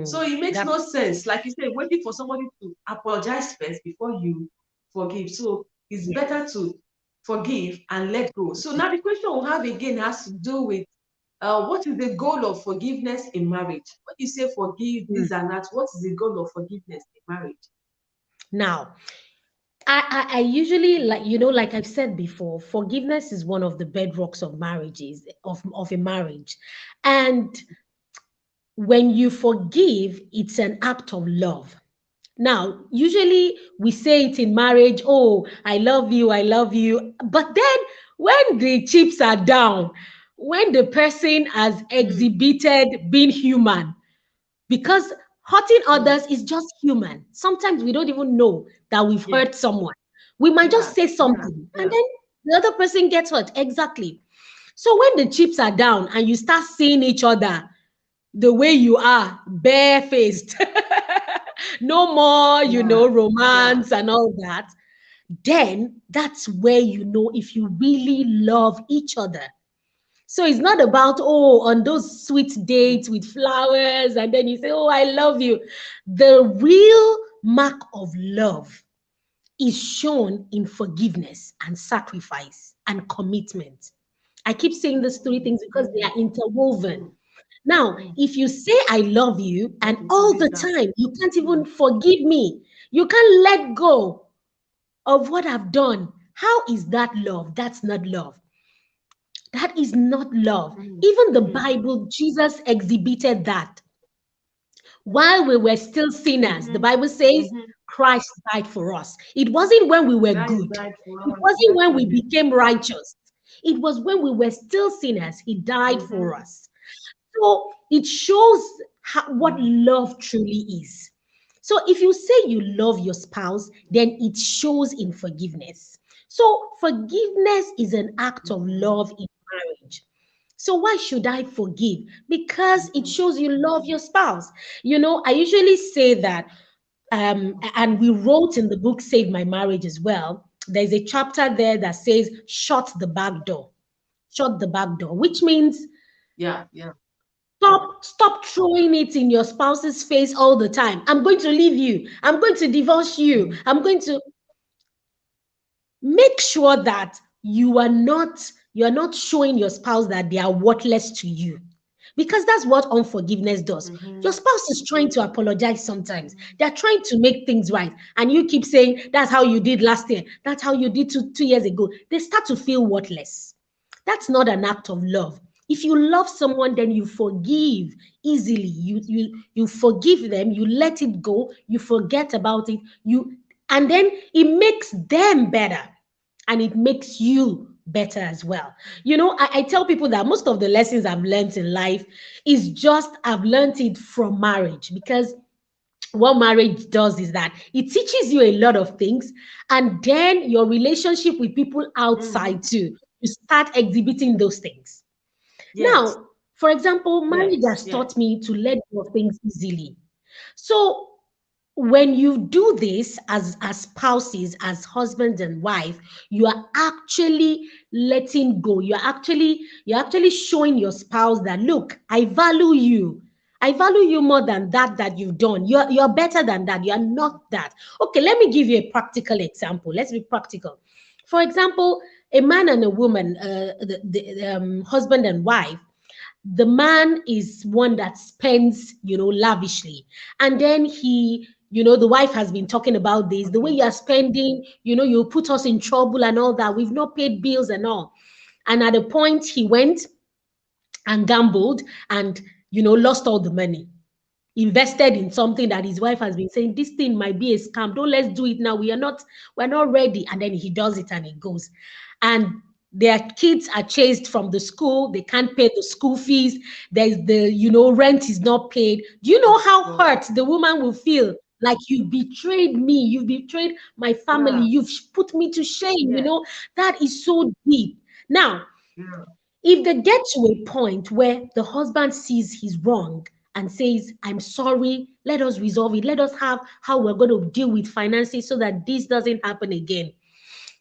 Speaker 1: So
Speaker 2: Hmm.
Speaker 1: it makes
Speaker 2: That's
Speaker 1: no sense. Like you said, waiting for somebody to apologize first before you forgive. So it's
Speaker 2: yes.
Speaker 1: better to forgive and let go. So now the question we have again has to do with what is the goal of forgiveness in marriage? When you say forgive
Speaker 2: Hmm.
Speaker 1: this and that, what is the goal of forgiveness in marriage?
Speaker 2: Now, I usually, like I've said before, forgiveness is one of the bedrocks of marriages, of a marriage. And when you forgive, it's an act of love. Now, usually we say it in marriage, oh, I love you, I love you. But then when the chips are down, when the person has
Speaker 1: Mm,
Speaker 2: exhibited being human, because hurting
Speaker 1: mm,
Speaker 2: others is just human. Sometimes we don't even know that we've
Speaker 1: yeah,
Speaker 2: hurt someone. We might just
Speaker 1: yeah,
Speaker 2: say
Speaker 1: yeah,
Speaker 2: something and
Speaker 1: yeah,
Speaker 2: then the other person gets hurt. Exactly. So when the chips are down and you start seeing each other the way you are, barefaced, no more,
Speaker 1: yeah, yeah.
Speaker 2: romance and all that, then that's where you know if you really love each other. So it's not about, oh, on those sweet
Speaker 1: Mm,
Speaker 2: dates with flowers, and then you say, oh, I love you. The real mark of love is shown in forgiveness and sacrifice and commitment. I keep saying these three
Speaker 1: mm,
Speaker 2: things because they
Speaker 1: mm,
Speaker 2: are interwoven.
Speaker 1: mm,
Speaker 2: Now,
Speaker 1: mm.
Speaker 2: if you say I love you and
Speaker 1: Let me put
Speaker 2: all
Speaker 1: this
Speaker 2: the
Speaker 1: down.
Speaker 2: time you can't even
Speaker 1: Mm,
Speaker 2: forgive me, you can't let go of what I've done, how is that love? That's not love. That is not love.
Speaker 1: Mm,
Speaker 2: Even the
Speaker 1: mm,
Speaker 2: Bible, Jesus exhibited that. While we were still sinners, the
Speaker 1: mm-hmm,
Speaker 2: Bible says
Speaker 1: mm-hmm.
Speaker 2: Christ died for us. It wasn't when we were
Speaker 1: Christ
Speaker 2: good,
Speaker 1: died for
Speaker 2: it
Speaker 1: us,
Speaker 2: wasn't when we
Speaker 1: actually.
Speaker 2: became righteous. It was when we were still sinners, He died for
Speaker 1: Mm-hmm,
Speaker 2: us. So it shows what
Speaker 1: mm,
Speaker 2: love truly is. So if you say you love your spouse, then it shows in forgiveness. So forgiveness is an act of
Speaker 1: mm-hmm,
Speaker 2: love in marriage. So why should I forgive? Because it
Speaker 1: mm-hmm.
Speaker 2: shows you love your spouse. I usually say that, and we wrote in the book Save My Marriage as well. There's a chapter there that says, shut the back door. Shut the back door, which means
Speaker 1: Yeah, yeah.
Speaker 2: stop throwing it in your spouse's face all the time. I'm going to leave you. I'm going to divorce you.
Speaker 1: Mm,
Speaker 2: I'm going to make sure that you are not showing your spouse that they are worthless to you, because that's what unforgiveness does. Your
Speaker 1: mm-hmm,
Speaker 2: spouse is trying to apologize sometimes, they're trying to make things right, and you keep saying that's how you did last year, that's how you did 2 years ago. They start to feel worthless. That's not an act of love. If you love someone, then you forgive easily. You forgive them, you let it go, you forget about it, and then it makes them better, and it makes you better as well. I tell people that most of the lessons I've learned in life is just I've learned it from marriage, because what marriage does is that it teaches you a lot of things, and then your relationship with people outside
Speaker 1: mm-hmm.
Speaker 2: too, you start exhibiting those things.
Speaker 1: Yes,
Speaker 2: Now, for example, marriage
Speaker 1: yes,
Speaker 2: has
Speaker 1: yes.
Speaker 2: taught me to let go of things easily. So when you do this as spouses, as husband and wife, you are actually letting go. You're actually showing your spouse that, look, I value you more than that you've done. You're better than that. You're not that. Okay, let me give you a practical example. Let's be practical. For example, a man and a woman, the husband and wife, the man is one that spends, lavishly. And then the wife has been talking about this. The way
Speaker 1: Okay.
Speaker 2: you are spending, you put us in trouble and all that. We've not paid bills and all. And at a point, he went and gambled and, lost all the money, invested in something that his wife has been saying, this thing might be a scam, don't, let's do it now, we're not ready. And then he does it and it goes, and their kids are chased from the school, they can't pay the school fees, there's the rent is not paid. Do you know
Speaker 1: Oh
Speaker 2: how
Speaker 1: God.
Speaker 2: hurt the woman will feel? Like, you've betrayed me, you've betrayed my family,
Speaker 1: Yeah,
Speaker 2: you've put me to shame.
Speaker 1: yes,
Speaker 2: That is so deep. Now,
Speaker 1: yeah.
Speaker 2: if they get to a point where the husband sees he's wrong and says, I'm sorry, let us resolve it, let us have how we're going to deal with finances so that this doesn't happen again.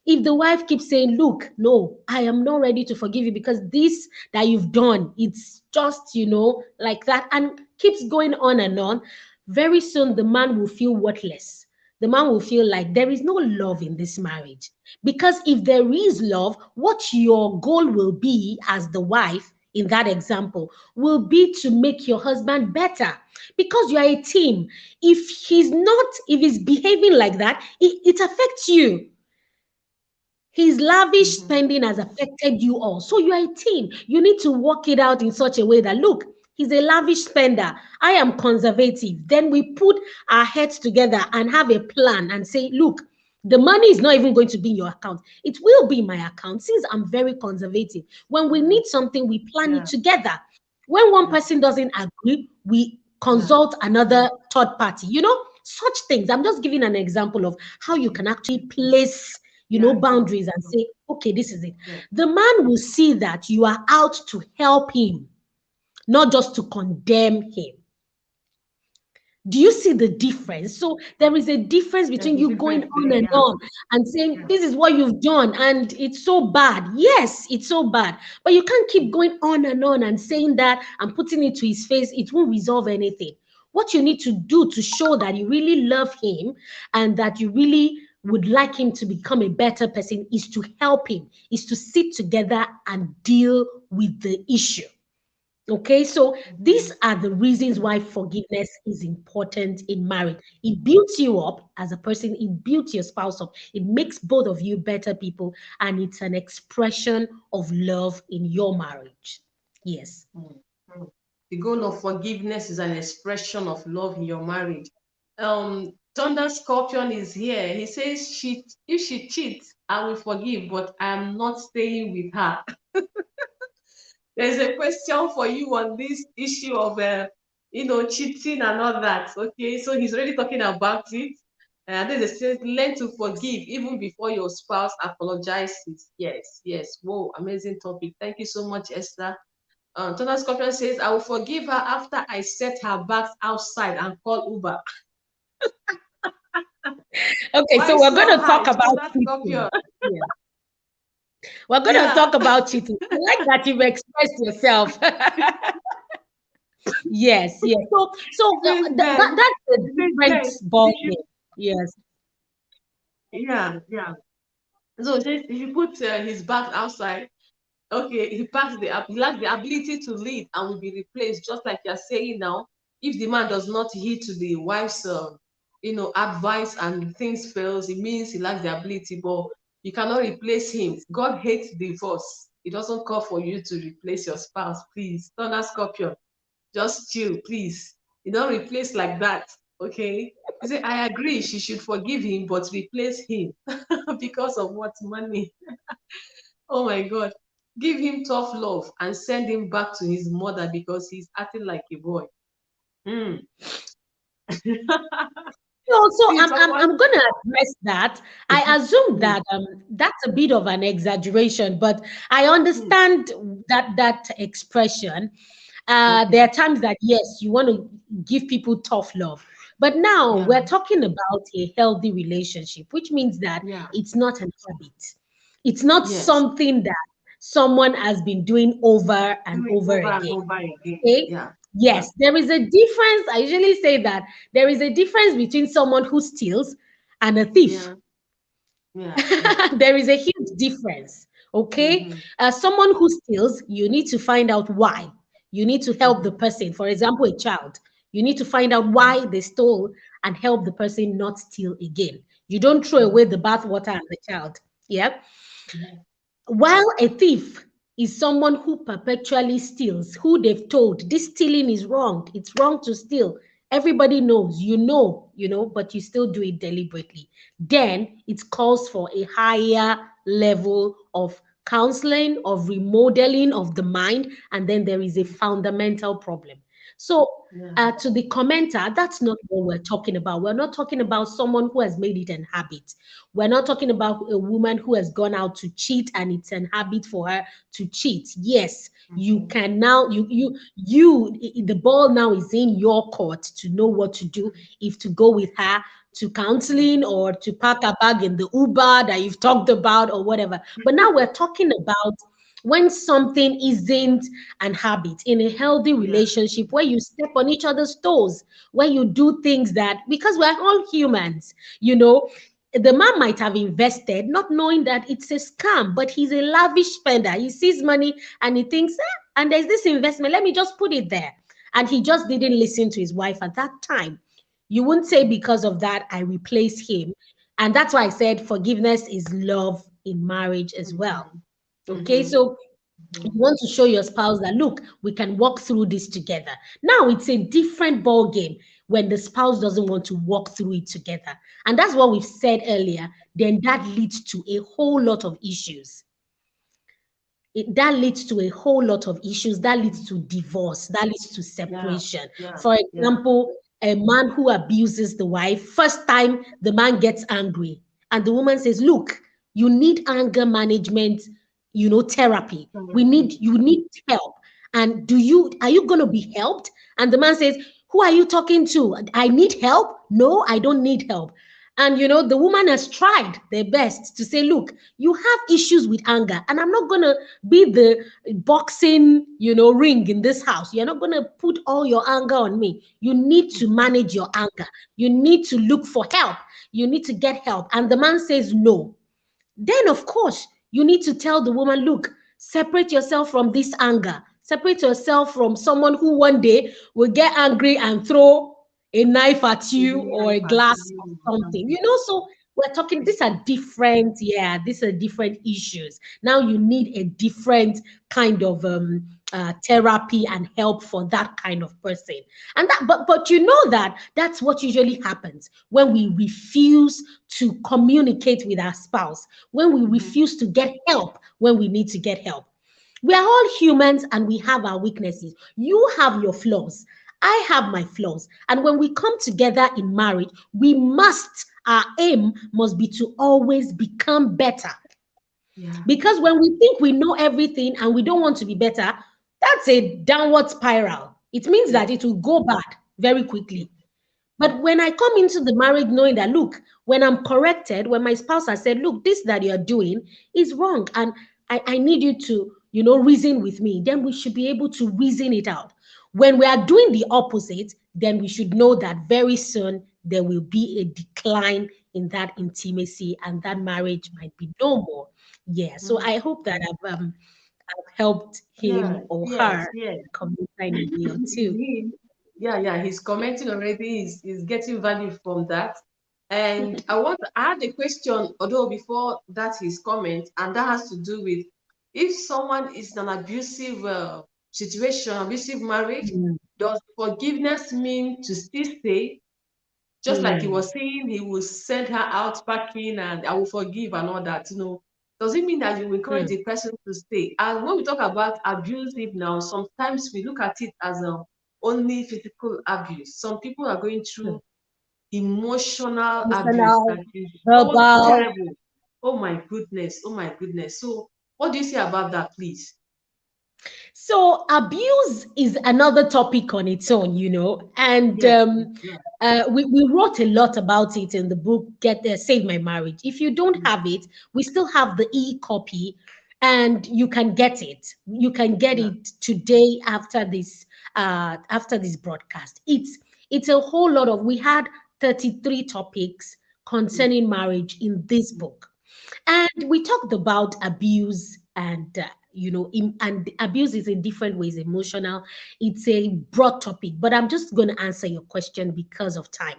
Speaker 2: If the wife keeps saying, look, no, I am not ready to forgive you because this that you've done, it's just, like that, and keeps going on and on, very soon the man will feel worthless. The man will feel like there is no love in this marriage. Because if there is love, what your goal will be as the wife in that example will be to make your husband better, because you are a team. If he's behaving like that, it affects you. His lavish
Speaker 1: Mm-hmm.
Speaker 2: spending has affected you all. So you are a team. You need to work it out in such a way that, look, he's a lavish spender. I am conservative. Then we put our heads together and have a plan and say, look, the money is not even going to be in your account. It will be in my account since I'm very conservative. When we
Speaker 1: Yeah,
Speaker 2: need something, we plan it
Speaker 1: yeah,
Speaker 2: together. When one
Speaker 1: yeah,
Speaker 2: person doesn't agree, we
Speaker 1: yeah,
Speaker 2: consult
Speaker 1: yeah.
Speaker 2: another third party. Such things. I'm just giving an example of how you
Speaker 1: Okay.
Speaker 2: can actually
Speaker 1: Okay.
Speaker 2: place
Speaker 1: Yeah, true,
Speaker 2: boundaries and
Speaker 1: true.
Speaker 2: say, okay, this is it.
Speaker 1: Yeah.
Speaker 2: The man will see that you are out to help him, not just to condemn him. Do you see the difference? So there is a difference
Speaker 1: There's
Speaker 2: between
Speaker 1: a
Speaker 2: you going
Speaker 1: difference
Speaker 2: on
Speaker 1: there.
Speaker 2: and
Speaker 1: Yeah,
Speaker 2: on and saying,
Speaker 1: yeah.
Speaker 2: this is what you've done, and it's so bad. Yes, it's so bad. But you can't keep going on and saying that and putting it to his face. It won't resolve anything. What you need to do to show that you really love him and that you really would like him to become a better person is to help him, is to sit together and deal with the issue. Okay, so these
Speaker 1: Mhm.
Speaker 2: are the reasons why forgiveness is important in marriage. It builds you up as a person, it builds your spouse up, it makes both of you better people, and it's an expression of love in your marriage. Yes.
Speaker 1: Mm, mm. The goal of forgiveness is an expression of love in your marriage. Thunder Scorpion is here. He says, if she cheats, I will forgive, but I am not staying with her. There's a question for you on this issue of, cheating and all that. Okay, so he's already talking about it. And then it says, learn to forgive even before your spouse apologizes. Yes, yes. Whoa, amazing topic. Thank you so much, Esther. Total Scorpion says, I will forgive her after I set her bags outside and call Uber.
Speaker 2: Okay,
Speaker 1: Why
Speaker 2: so we're
Speaker 1: so
Speaker 2: going to talk
Speaker 1: high,
Speaker 2: about
Speaker 1: Total
Speaker 2: cheating.
Speaker 1: Scorpion?
Speaker 2: Yeah. We're going to
Speaker 1: Yeah.
Speaker 2: talk about cheating. I like that you've expressed yourself. Yes, yes. So
Speaker 1: It says then,
Speaker 2: that's a
Speaker 1: it says
Speaker 2: different
Speaker 1: then,
Speaker 2: ball
Speaker 1: you should,
Speaker 2: game. Yes.
Speaker 1: yeah, yeah. So it says if you put his bags outside, okay, he lacks the ability to lead and will be replaced, just like you're saying now. If the man does not heed to the wife's, advice and things fails, it means he lacks the ability. But you cannot replace him. God hates divorce. It doesn't call for you to replace your spouse. Please, Thunder Scorpion, just chill, please. You don't replace like that, okay? You say, I agree, she should forgive him, but replace him because of what money. Oh my God. Give him tough love and send him back to his mother because he's acting like a boy. Hmm.
Speaker 2: So
Speaker 1: See,
Speaker 2: I'm
Speaker 1: someone.
Speaker 2: going to address that. I assume
Speaker 1: Hmm,
Speaker 2: that that's a bit of an exaggeration, but I
Speaker 1: hmm.
Speaker 2: understand that expression. There
Speaker 1: Okay.
Speaker 2: are times that yes, you want to give people tough love, but now
Speaker 1: Yeah.
Speaker 2: we're talking about a healthy relationship, which means that
Speaker 1: Yeah.
Speaker 2: it's not an habit. It's not
Speaker 1: Yes.
Speaker 2: something that someone has been doing over and
Speaker 1: Do it
Speaker 2: over
Speaker 1: over and
Speaker 2: again.
Speaker 1: over again.
Speaker 2: Okay.
Speaker 1: Yeah. Yeah.
Speaker 2: Yes, there is a difference. I usually say that there is a difference between someone who steals and a thief.
Speaker 1: Yeah. Yeah. Yeah.
Speaker 2: There is a huge difference. Okay.
Speaker 1: Mm-hmm.
Speaker 2: Someone who steals, you need to find out why. You need to help the
Speaker 1: Mm-hmm.
Speaker 2: person. For example, a child, you need to find out
Speaker 1: Mm-hmm.
Speaker 2: why they stole and help the person not steal again. You don't throw away the
Speaker 1: Mm-hmm.
Speaker 2: bathwater and the child. Yeah.
Speaker 1: Mm-hmm.
Speaker 2: While a thief is someone who perpetually steals, who they've told this stealing is wrong, it's wrong to steal. Everybody knows, but you still do it deliberately. Then it calls for a higher level of counseling, of remodeling of the mind, and then there is a fundamental problem. So,
Speaker 1: Yeah.
Speaker 2: to the commenter, that's not what we're talking about. We're not talking about someone who has made it an habit. We're not talking about a woman who has gone out to cheat and it's an habit for her to cheat. Yes, you
Speaker 1: Mm-hmm.
Speaker 2: can now, the ball now is in your court to know what to do, if to go with her to counseling or to pack a bag in the Uber that you've talked about or whatever. But now we're talking about when something isn't an habit in a healthy
Speaker 1: Yeah.
Speaker 2: relationship where you step on each other's toes, where you do things that, because we're all humans, you know, the man might have invested not knowing that it's a scam, but he's a lavish spender. He sees money and he thinks, and there's this investment, let me just put it there. And he just didn't listen to his wife at that time. You wouldn't say because of that, I replace him. And that's why I said forgiveness is love in marriage as well.
Speaker 1: Mm-hmm.
Speaker 2: Okay,
Speaker 1: Mm-hmm.
Speaker 2: so you
Speaker 1: Mm-hmm.
Speaker 2: want to show your spouse that look, we can walk through this together. Now it's a different ball game when the spouse doesn't want to walk through it together, and that's what we've said earlier. Then that leads to a whole lot of issues. That leads to a whole lot of issues. That leads to divorce. That leads to
Speaker 1: Yeah.
Speaker 2: separation.
Speaker 1: Yeah.
Speaker 2: For
Speaker 1: Yeah.
Speaker 2: example, a man who abuses the wife, first time the man gets angry, and the woman says, look, you need anger management, therapy.
Speaker 1: Therapy.
Speaker 2: You need help. And are you going to be helped? And the man says, who are you talking to? I need help. No, I don't need help. And the woman has tried their best to say, look, you have issues with anger, and I'm not going to be the boxing, ring in this house. You're not going to put all your anger on me. You need to
Speaker 1: Mm-hmm.
Speaker 2: manage your anger. You need to look for help. You need to get help. And the man says no. Then, of course, you need to tell the woman, look, separate yourself from this anger. Separate yourself from someone who one day will get angry and throw a knife at you
Speaker 1: Maybe
Speaker 2: or
Speaker 1: I
Speaker 2: a
Speaker 1: pass
Speaker 2: glass
Speaker 1: you
Speaker 2: or
Speaker 1: or
Speaker 2: something.
Speaker 1: something.
Speaker 2: So we're talking, these are different, yeah, these are different issues. Now you need a different kind of therapy and help for that kind of person. And that, but you know that that's what usually happens when we refuse to communicate with our spouse, when we
Speaker 1: Mm-hmm.
Speaker 2: refuse to get help when we need to get help. We are all humans and we have our weaknesses. You have your flaws. I have my flaws. And when we come together in marriage, our aim must be to always become better.
Speaker 1: Yeah.
Speaker 2: Because when we think we know everything and we don't want to be better, that's a downward spiral. It means
Speaker 1: Yeah.
Speaker 2: that it will go bad very
Speaker 1: Yeah.
Speaker 2: quickly.
Speaker 1: Yeah.
Speaker 2: But when I come into the marriage knowing that, look, when I'm corrected, when my spouse has said, look, this that you're doing is wrong, and I need you to, reason with me, then we should be able to reason it out. When we are doing the opposite, then we should know that very soon there will be a decline in that intimacy and that marriage might be no more. Yeah. So
Speaker 1: Mm-hmm.
Speaker 2: I hope that I've helped
Speaker 1: Yeah.
Speaker 2: him or
Speaker 1: Yes.
Speaker 2: her
Speaker 1: Yes.
Speaker 2: communicate in a way or two.
Speaker 1: He- yeah, yeah, he's commenting already. He's getting value from that. And I had a question, although before that his comment, and that has to do with if someone is in an abusive situation, abusive marriage,
Speaker 2: Mm,
Speaker 1: does forgiveness mean to still stay? Just like he
Speaker 2: mm,
Speaker 1: was saying, he will send her out packing and I will forgive and all that, Does it mean that you encourage
Speaker 2: mm,
Speaker 1: the person to stay? And when we talk about abusive now, sometimes we look at it as only physical abuse. Some people are going
Speaker 2: mm.
Speaker 1: through emotional abuse that
Speaker 2: Emotional,
Speaker 1: is so
Speaker 2: verbal.
Speaker 1: terrible. Oh my goodness. Oh my goodness. So what do you say about that, please?
Speaker 2: So abuse is another topic on its own, and
Speaker 1: Yes. Yeah.
Speaker 2: we wrote a lot about it in the book Get There, Save My Marriage. If you don't
Speaker 1: Yeah.
Speaker 2: have it, we still have the e-copy, and you can get it. You can get
Speaker 1: Yeah.
Speaker 2: it today after this broadcast. It's a whole lot of. We had 33 topics
Speaker 1: Yeah.
Speaker 2: concerning marriage in this
Speaker 1: Yeah.
Speaker 2: book. And we talked about abuse and and abuse is in different ways emotional. It's a broad topic, but I'm just going to answer your question because of time.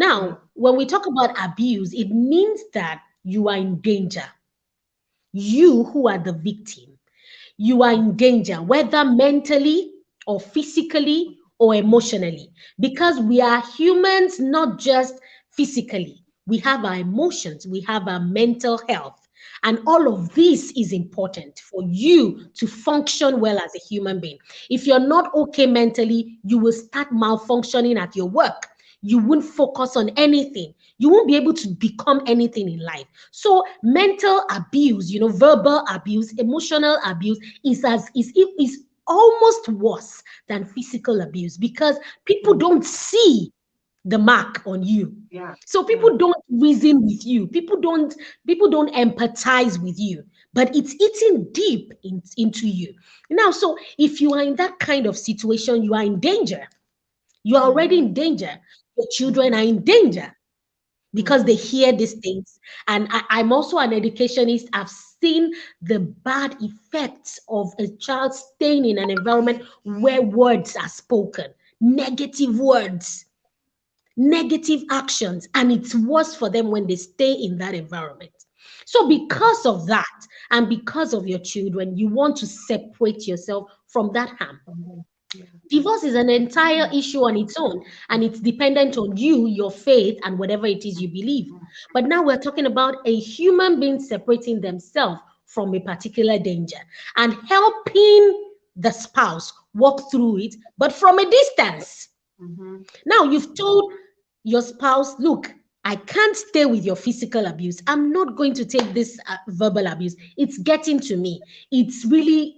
Speaker 1: Yeah.
Speaker 2: Now, when we talk about abuse, it means that you are in danger. You who are the victim, you are in danger, whether mentally or physically or
Speaker 1: Mhm.
Speaker 2: emotionally, because we are humans, not just physically. We have our emotions, we have our mental health, and all of this is important for you to function well as a human being. If you're not okay mentally, you will start malfunctioning at your work. You won't focus on anything. You won't be able to become anything in life. So mental abuse, verbal abuse, emotional abuse is almost worse than physical abuse because people
Speaker 1: Mm.
Speaker 2: don't see the mark on you.
Speaker 1: Yeah.
Speaker 2: So
Speaker 1: Yeah.
Speaker 2: people don't reason with you. People don't empathize with you, but it's eating deep into you. Now, so if you are in that kind of situation, you are in danger. You are already
Speaker 1: Mhm.
Speaker 2: in danger. Your children
Speaker 1: Mhm.
Speaker 2: are in danger because they
Speaker 1: Mhm.
Speaker 2: hear these things. And I'm also an educationist. I've seen the bad effects of a child staying in an environment where words are spoken, negative words, negative actions, and it's worse for them when they stay in that environment. So, because of that, and because of your children, you want to separate yourself from that harm.
Speaker 1: Mhm. Yeah.
Speaker 2: Divorce is an entire issue on its own, and it's dependent on you, your faith, and whatever it is you believe. But now we're talking about a human being separating themselves from a particular danger and helping the spouse walk through it, but from a distance.
Speaker 1: Mhm.
Speaker 2: Now you've told your spouse, look, I can't stay with your physical abuse. I'm not going to take this verbal abuse. It's getting to me. It's really,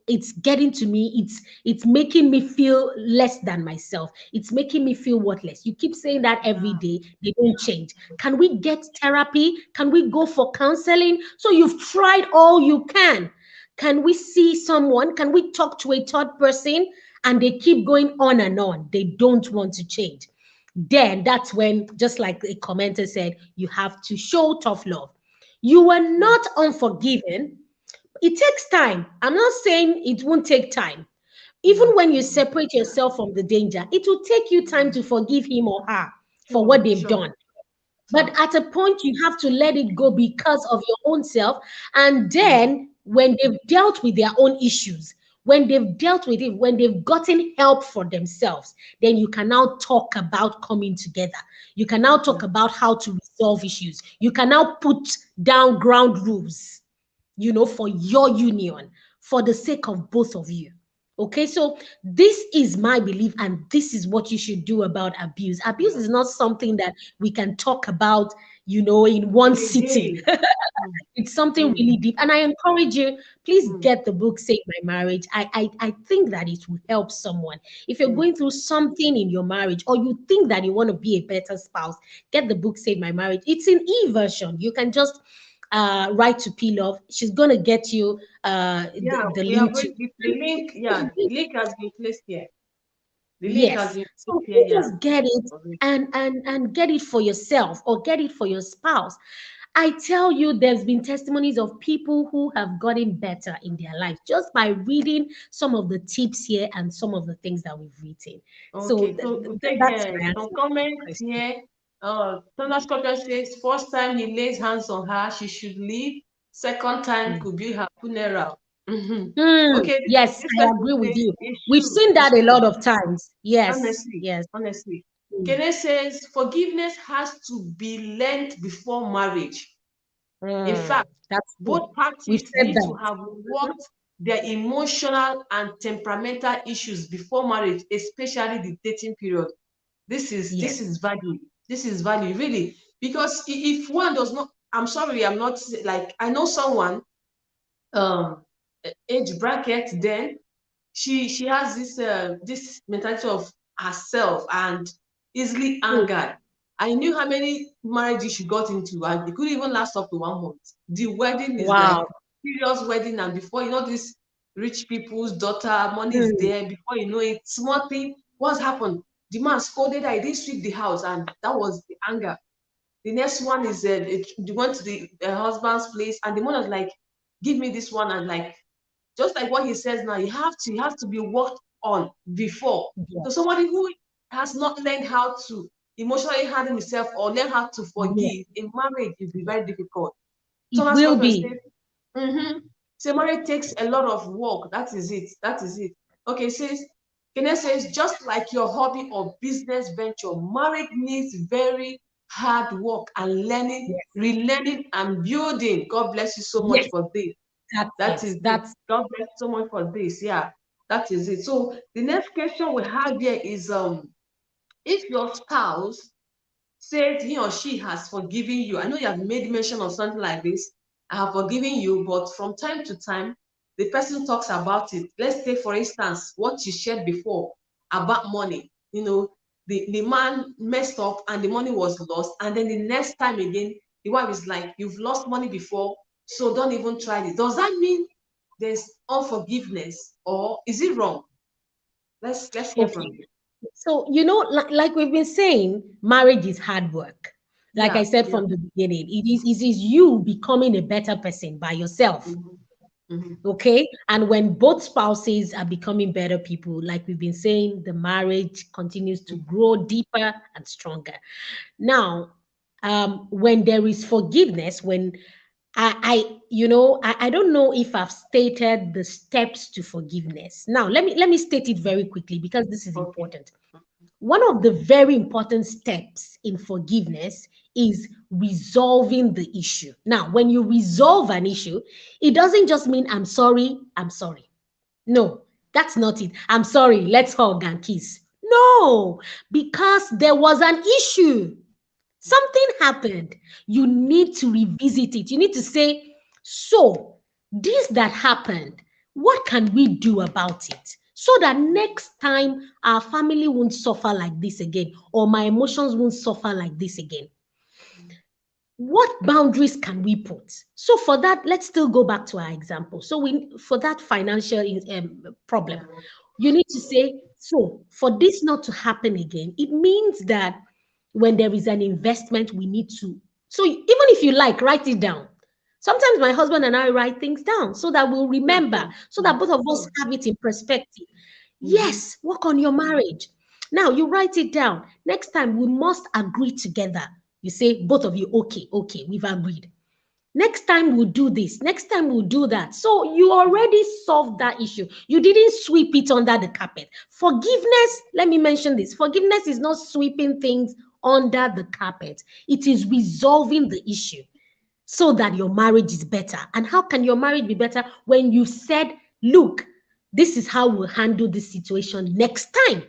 Speaker 2: it's getting to me. It's making me feel less than myself. It's making me feel worthless. You keep saying that every
Speaker 1: Yeah.
Speaker 2: day. They don't change. Can we get therapy? Can we go for counseling? So you've tried all you can. Can we see someone? Can we talk to a third person? And they keep going on and on. They don't want to change. Then that's when, just like a commenter said, you have to show tough love. You are
Speaker 1: Yeah.
Speaker 2: not unforgiven, It takes time. I'm not saying it won't take time. Even
Speaker 1: Mm,
Speaker 2: when you separate yourself from the danger, it will take you time to forgive him or her for
Speaker 1: sure,
Speaker 2: what they've
Speaker 1: sure,
Speaker 2: done. But
Speaker 1: sure.
Speaker 2: at a point, you have to let it go because of your own self. And
Speaker 1: Mm,
Speaker 2: then, when they've dealt with their own issues, when they've dealt with it, when they've gotten help for themselves, then you can now talk about coming together. You can now talk
Speaker 1: mm.
Speaker 2: about how to resolve issues. You can now put down ground rules, for your union, for the sake of both of you. Okay, so this is my belief, and this is what you should do about abuse. Abuse is not something that we can talk about, in one
Speaker 1: In a
Speaker 2: sitting.
Speaker 1: day. Mm,
Speaker 2: It's something
Speaker 1: mm,
Speaker 2: really deep. And I encourage you, please
Speaker 1: mm,
Speaker 2: get the book Save My Marriage. I think that it will help someone. If you're
Speaker 1: mm.
Speaker 2: going through something in your marriage, or you think that you want to be a better spouse, get the book Save My Marriage. It's in e-version. You can just write to P Love. She's gonna get you
Speaker 1: Yeah,
Speaker 2: the
Speaker 1: we have
Speaker 2: link to.
Speaker 1: the link. Yeah, the link has been placed here. The link has
Speaker 2: Yes.
Speaker 1: been placed
Speaker 2: So
Speaker 1: here.
Speaker 2: you
Speaker 1: Yeah.
Speaker 2: just get it, and get it for yourself, or get it for your spouse. I tell you, there's been testimonies of people who have gotten better in their lives just by reading some of the tips here and some of the things that we've written. So
Speaker 1: Okay, so we'll take
Speaker 2: that's my answer
Speaker 1: some
Speaker 2: to that
Speaker 1: comments
Speaker 2: question.
Speaker 1: here. Thunder Scorpio says, first time he lays hands on her, she should leave. Second time
Speaker 2: Mm.
Speaker 1: could be her funeral. Mhm.
Speaker 2: Mm,
Speaker 1: Okay,
Speaker 2: yes,
Speaker 1: this
Speaker 2: I
Speaker 1: person
Speaker 2: agree with
Speaker 1: says
Speaker 2: you.
Speaker 1: it
Speaker 2: We've
Speaker 1: should,
Speaker 2: seen
Speaker 1: it
Speaker 2: that a
Speaker 1: should.
Speaker 2: lot of times. Yes,
Speaker 1: Honestly,
Speaker 2: yes.
Speaker 1: honestly.
Speaker 2: Mm,
Speaker 1: Kene says forgiveness has to be learned before marriage. In fact,
Speaker 2: that's true.
Speaker 1: both
Speaker 2: We've
Speaker 1: parties
Speaker 2: said
Speaker 1: need to
Speaker 2: that.
Speaker 1: have
Speaker 2: Mhm.
Speaker 1: worked their emotional and temperamental issues before marriage, especially the dating period. This
Speaker 2: Yes.
Speaker 1: is value. This is value, really. Because if one does not, I'm sorry, I'm not like I know someone um age bracket, then she has this mentality of herself and easily
Speaker 2: Mm.
Speaker 1: angered. I knew how many marriages she got into, and it couldn't even last up to 1 month. The wedding is like
Speaker 2: Wow.
Speaker 1: serious wedding, and before you know this rich people's daughter, money is
Speaker 2: Mm.
Speaker 1: there. Before you know it, small thing, what's happened? The man scolded her, he didn't sweep the house, and that was the anger. The next one is they went to the husband's place, and the mother was like, "Give me this one," and like just like what he says now, you have to be worked on before. So
Speaker 2: Yes.
Speaker 1: somebody who has not learned how to emotionally handle himself or learn how to
Speaker 2: Yes.
Speaker 1: forgive in marriage will be very difficult.
Speaker 2: It
Speaker 1: Thomas
Speaker 2: will
Speaker 1: Scorpio says,
Speaker 2: be.
Speaker 1: mm-hmm. So marriage takes a lot of work. That is it. That is it. Okay, it says Kenneth says, just like your hobby or business venture, marriage needs very hard work and learning,
Speaker 2: Yes.
Speaker 1: relearning, and building. God bless you so much
Speaker 2: Yes.
Speaker 1: for this.
Speaker 2: That's
Speaker 1: That
Speaker 2: it.
Speaker 1: is it.
Speaker 2: That's
Speaker 1: God bless you so much for this. Yeah, that is it. So the next question we have here is if your spouse says he or she has forgiven you. I know you have made mention of something like this. I have forgiven you, but from time to time, the person talks about it. Let's take, for instance, what you shared before about money. The man messed up and the money was lost. And then the next time again, the wife is like, you've lost money before, so don't even try it. Does that mean there's unforgiveness or is it wrong? Let's hear
Speaker 2: okay.
Speaker 1: from you.
Speaker 2: So, like we've been saying, marriage is hard work. Like I
Speaker 1: Yeah,
Speaker 2: said
Speaker 1: yeah.
Speaker 2: from the beginning, it is you becoming a better person by yourself.
Speaker 1: Mhm, mhm,
Speaker 2: Okay. And when both spouses are becoming better people, like we've been saying, the marriage continues to
Speaker 1: mhm.
Speaker 2: grow deeper and stronger. Now, when there is forgiveness, when I don't know if I've stated the steps to forgiveness. Now, let me state it very quickly because this is
Speaker 1: Okay.
Speaker 2: important. One of the very important steps in forgiveness is resolving the issue. Now, when you resolve an issue, it doesn't just mean I'm sorry, I'm sorry. No, that's not it. I'm sorry, let's hug and kiss. No, because there was an issue. Something happened. You need to revisit it. You need to say, so this that happened, what can we do about it? So that next time our family won't suffer like this again, or my emotions won't suffer like this again. What boundaries can we put? So for that, let's still go back to our example. So for that financial problem,
Speaker 1: Yeah.
Speaker 2: you need to say, so for this not to happen again, it means that when there is an investment, we need to. So even if you like, write it down. Sometimes my husband and I write things down so that we'll
Speaker 1: Yeah,
Speaker 2: remember,
Speaker 1: sure.
Speaker 2: so
Speaker 1: Yeah,
Speaker 2: that both of us
Speaker 1: sure.
Speaker 2: have it in perspective.
Speaker 1: Mm-hmm.
Speaker 2: Yes, work on your marriage. Now you write it down. Next time we must agree together. You say, both of you, okay, okay, we've agreed. Next time we'll do this. Next time we'll do that. So you already solved that issue. You didn't sweep it under the carpet. Forgiveness, let me mention this. Forgiveness is not sweeping things under the carpet, it is resolving the issue so that your marriage is better. And how can your marriage be better? When you said, look, this is how we'll handle this situation next time.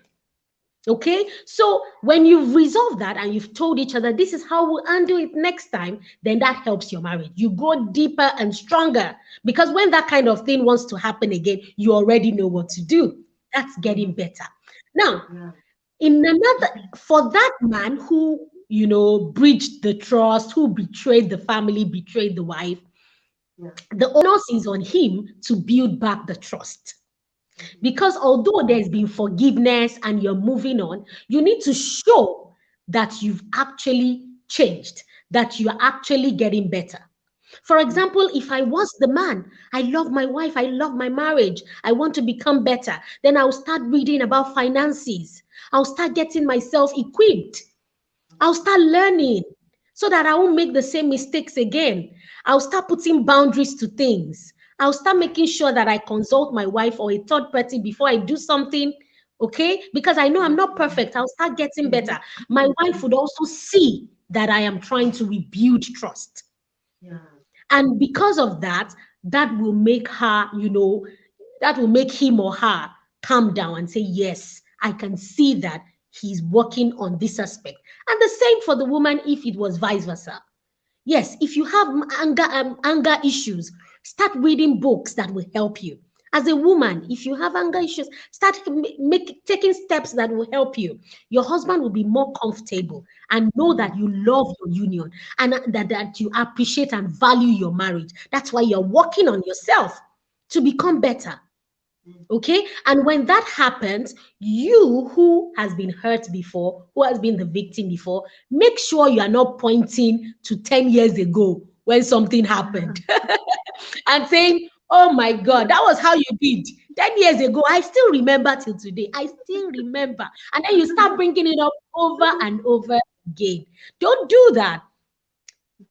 Speaker 2: Okay, so when you've resolved that and you've told each other this is how we'll handle it next time, then that helps your marriage. You go deeper and stronger because when that kind of thing wants to happen again, you already know what to do. That's getting
Speaker 1: Mm-hmm.
Speaker 2: better. Now,
Speaker 1: Yeah.
Speaker 2: in another, for that man who, breached the trust, who betrayed the family, betrayed the wife,
Speaker 1: Yeah.
Speaker 2: the onus is on him to build back the trust.
Speaker 1: Mm-hmm.
Speaker 2: Because although there's been forgiveness and you're moving on, you need to show that you've actually changed, that you're actually getting better. For example, if I was the man, I love my wife, I love my marriage, I want to become better, then I'll start reading about finances. I'll start getting myself equipped. I'll start learning so that I won't make the same mistakes again. I'll start putting boundaries to things. I'll start making sure that I consult my wife or a third party before I do something. Okay, because I know I'm not perfect. I'll start getting
Speaker 1: Mm-hmm.
Speaker 2: better. My wife would also see that I am trying to rebuild trust.
Speaker 1: Yeah.
Speaker 2: And because of that, that will make her, that will make him or her calm down and say, yes, I can see that he's working on this aspect. And the same for the woman if it was vice versa. Yes, if you have anger issues, start reading books that will help you. As a woman, if you have anger issues, start taking steps that will help you. Your husband will be more comfortable and know
Speaker 1: Mm-hmm.
Speaker 2: that you love your union and that you appreciate and value your marriage. That's why you're working on yourself to become better. Okay. And when that happens, you who has been hurt before, who has been the victim before, make sure you are not pointing to 10 years ago when something happened and saying, oh my God, that was how you did 10 years ago. I still remember till today. I still remember. And then you start bringing it up over and over again. Don't do that.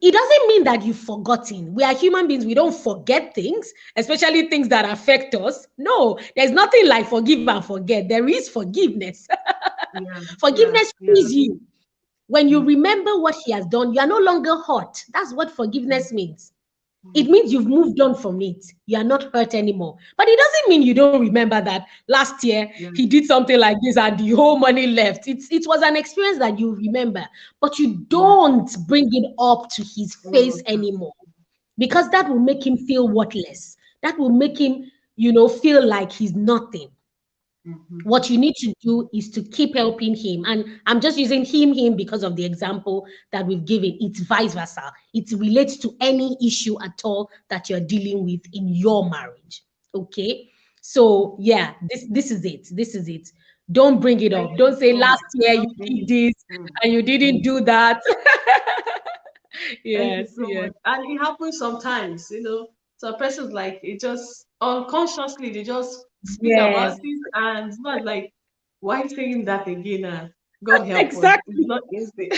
Speaker 2: It doesn't mean that you've forgotten. We are human beings. We don't forget things, especially things that affect us. No, there's nothing like forgive and forget. There is forgiveness.
Speaker 1: Yeah. Yeah.
Speaker 2: Forgiveness
Speaker 1: Yeah.
Speaker 2: frees you. When you
Speaker 1: Mm-hmm.
Speaker 2: remember what he has done, you are no longer hurt. That's what forgiveness means. It
Speaker 1: Mm-hmm.
Speaker 2: means you've moved on from it. You are not hurt anymore. But it doesn't mean you don't remember that last year
Speaker 1: Yeah.
Speaker 2: he did something like this and the whole money left. It was an experience that you remember, but you
Speaker 1: Yeah.
Speaker 2: don't bring it up to his
Speaker 1: All
Speaker 2: face
Speaker 1: of that.
Speaker 2: anymore because that will make him feel worthless. That will make him, feel like he's nothing.
Speaker 1: Mm-hmm.
Speaker 2: What you need to do is to keep helping him. And I'm just using him because of the example that we've given. It's vice versa. It relates to any issue at all that you're dealing with in your marriage. Okay. So yeah, this is it. This is it. Don't bring it
Speaker 1: Thank
Speaker 2: up.
Speaker 1: you
Speaker 2: Don't say
Speaker 1: so
Speaker 2: last
Speaker 1: much.
Speaker 2: year you
Speaker 1: Don't bring
Speaker 2: did
Speaker 1: it.
Speaker 2: this
Speaker 1: Mm.
Speaker 2: and you didn't do that.
Speaker 1: Thank you
Speaker 2: Yes,
Speaker 1: so
Speaker 2: yes.
Speaker 1: much. And it happens sometimes, some persons like it just unconsciously they just speak about
Speaker 2: Yes.
Speaker 1: it and it's not like why saying that again? God help us. It's
Speaker 2: Exactly.
Speaker 1: not easy.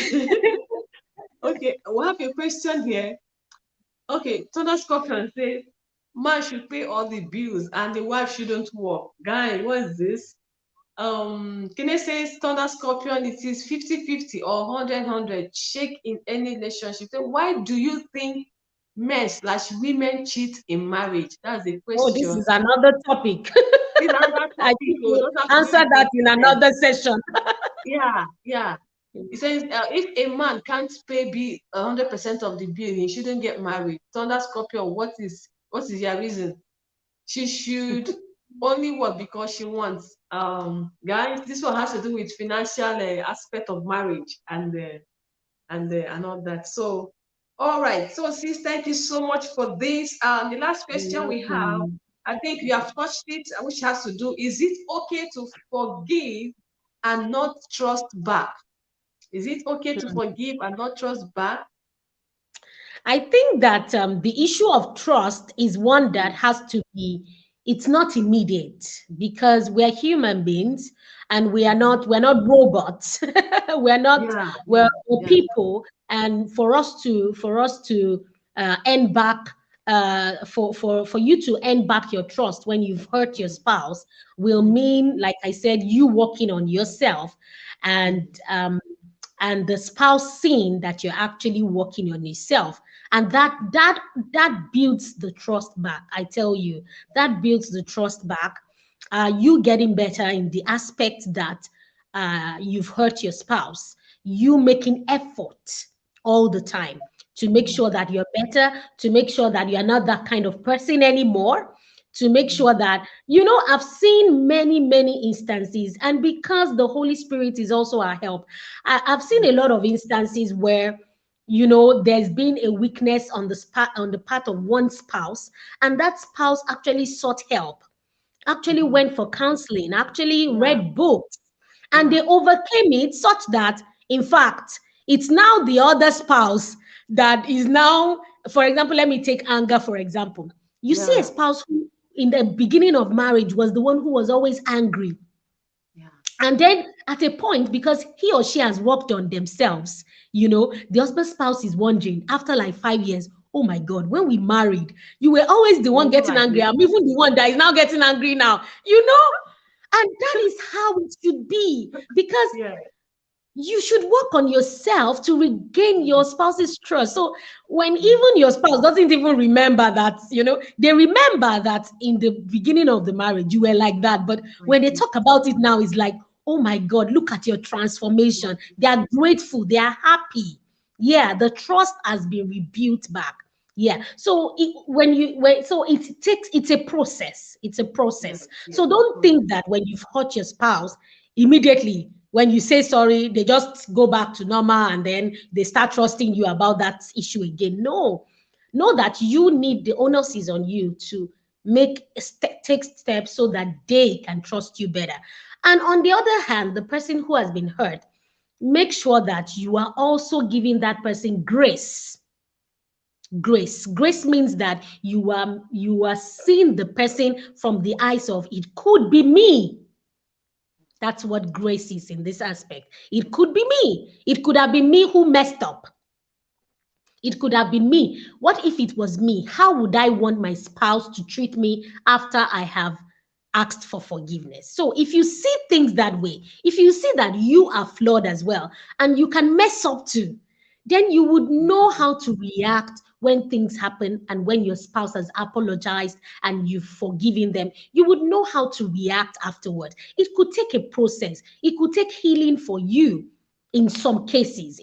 Speaker 1: Okay, we have a question here. Okay, Thunder Scorpion says man should pay all the bills and the wife shouldn't work. Guy, what is this? Kene says Thunder Scorpion, it is 50-50 or 100-100 shake in any relationship. So why do you think men/women cheat in marriage? That's the
Speaker 2: Oh, this
Speaker 1: question.
Speaker 2: is another topic.
Speaker 1: It's another
Speaker 2: I
Speaker 1: topic.
Speaker 2: think
Speaker 1: Oh, it
Speaker 2: we'll
Speaker 1: doesn't have to do
Speaker 2: answer
Speaker 1: with
Speaker 2: that in
Speaker 1: forgiveness.
Speaker 2: another session.
Speaker 1: Yeah, yeah. He says if a man can't pay 100% of the bill, he shouldn't get married. Thunder Scorpion, what is your reason? She should only work because she wants. Guys, this one has to do with financial aspect of marriage and all that. So, all right. So, sis, thank you so much for this. The last
Speaker 2: You're
Speaker 1: question we have,
Speaker 2: welcome.
Speaker 1: I think you have touched it, which has to do: is it okay to forgive and not trust back? Is it okay to forgive and not trust back?
Speaker 2: I think that the issue of trust is one that has to be, it's not immediate because we're human beings and
Speaker 1: Mhm.
Speaker 2: we're not robots. we're not,
Speaker 1: Yeah,
Speaker 2: we're,
Speaker 1: yeah,
Speaker 2: we're
Speaker 1: yeah.
Speaker 2: people. And for us to end back, for you to end back your trust when you've hurt your
Speaker 1: Mm,
Speaker 2: spouse will
Speaker 1: mm,
Speaker 2: mean, like I said, you working on yourself and,
Speaker 1: mm,
Speaker 2: the spouse seeing that you're actually working on yourself, and that builds the trust back. I tell you, that builds the trust back. You getting better in the aspect that you've hurt your spouse, you making effort all the time to make
Speaker 1: mm,
Speaker 2: sure that you're better, to make sure that you're not that kind of person anymore, to make
Speaker 1: mm,
Speaker 2: sure that, you know, I've seen many instances, and because the Holy Spirit is also our help, I've seen
Speaker 1: mm.
Speaker 2: a lot of instances where, you know, there's been a weakness on on the part of one spouse, and that spouse actually sought help, actually
Speaker 1: Mhm.
Speaker 2: went for counseling, actually
Speaker 1: Yeah,
Speaker 2: read books, and
Speaker 1: yeah,
Speaker 2: they overcame it such that, in fact, it's now the other spouse that is now, for example, let me take anger, for example. You see a
Speaker 1: yeah,
Speaker 2: spouse who, in the beginning of marriage, was the one who was always angry.
Speaker 1: yeah.
Speaker 2: And then at a point, because he or she has worked on themselves, you know, the husband spouse is wondering after like 5 years, oh my God, when we married, you were always the one
Speaker 1: Wasn't
Speaker 2: getting
Speaker 1: like
Speaker 2: angry.
Speaker 1: this.
Speaker 2: I'm even the one that is now getting angry now, you know? And that is how it should be because
Speaker 1: Yeah.
Speaker 2: you should work on yourself to regain
Speaker 1: Mm,
Speaker 2: your spouse's trust. So when
Speaker 1: mm.
Speaker 2: even your spouse doesn't even remember that, you know, they remember that in the beginning of the marriage you were like that. But
Speaker 1: Like
Speaker 2: when they
Speaker 1: this.
Speaker 2: talk about it now, it's like, oh my God, look at your transformation. They are grateful, they are happy. Yeah, the trust has been rebuilt back. Yeah. So so it takes, it's a process. It's a
Speaker 1: Yeah,
Speaker 2: process.
Speaker 1: yeah,
Speaker 2: So
Speaker 1: of
Speaker 2: don't
Speaker 1: course.
Speaker 2: think that when you've hurt your spouse, immediately when you say sorry, they just go back to normal and then they start trusting you about that issue again. No, know that you need, the onus is on you to take steps so that they can trust you better. And on the other hand, the person who has been hurt, make sure that you are also giving that person grace. Grace means that you are seeing the person from the eyes of, it could be me. That's what grace is in this aspect. It could be me. It could have been me who messed up. It could have been me. What if it was me? How would I want my spouse to treat me after I have asked for forgiveness? So if you see things that way, if you see that you are flawed as well and you can mess up too, then you would know how to react when things happen and when your spouse has apologized and you've forgiven them. You would know how to react afterward. It could take a process, it could take healing for you in some cases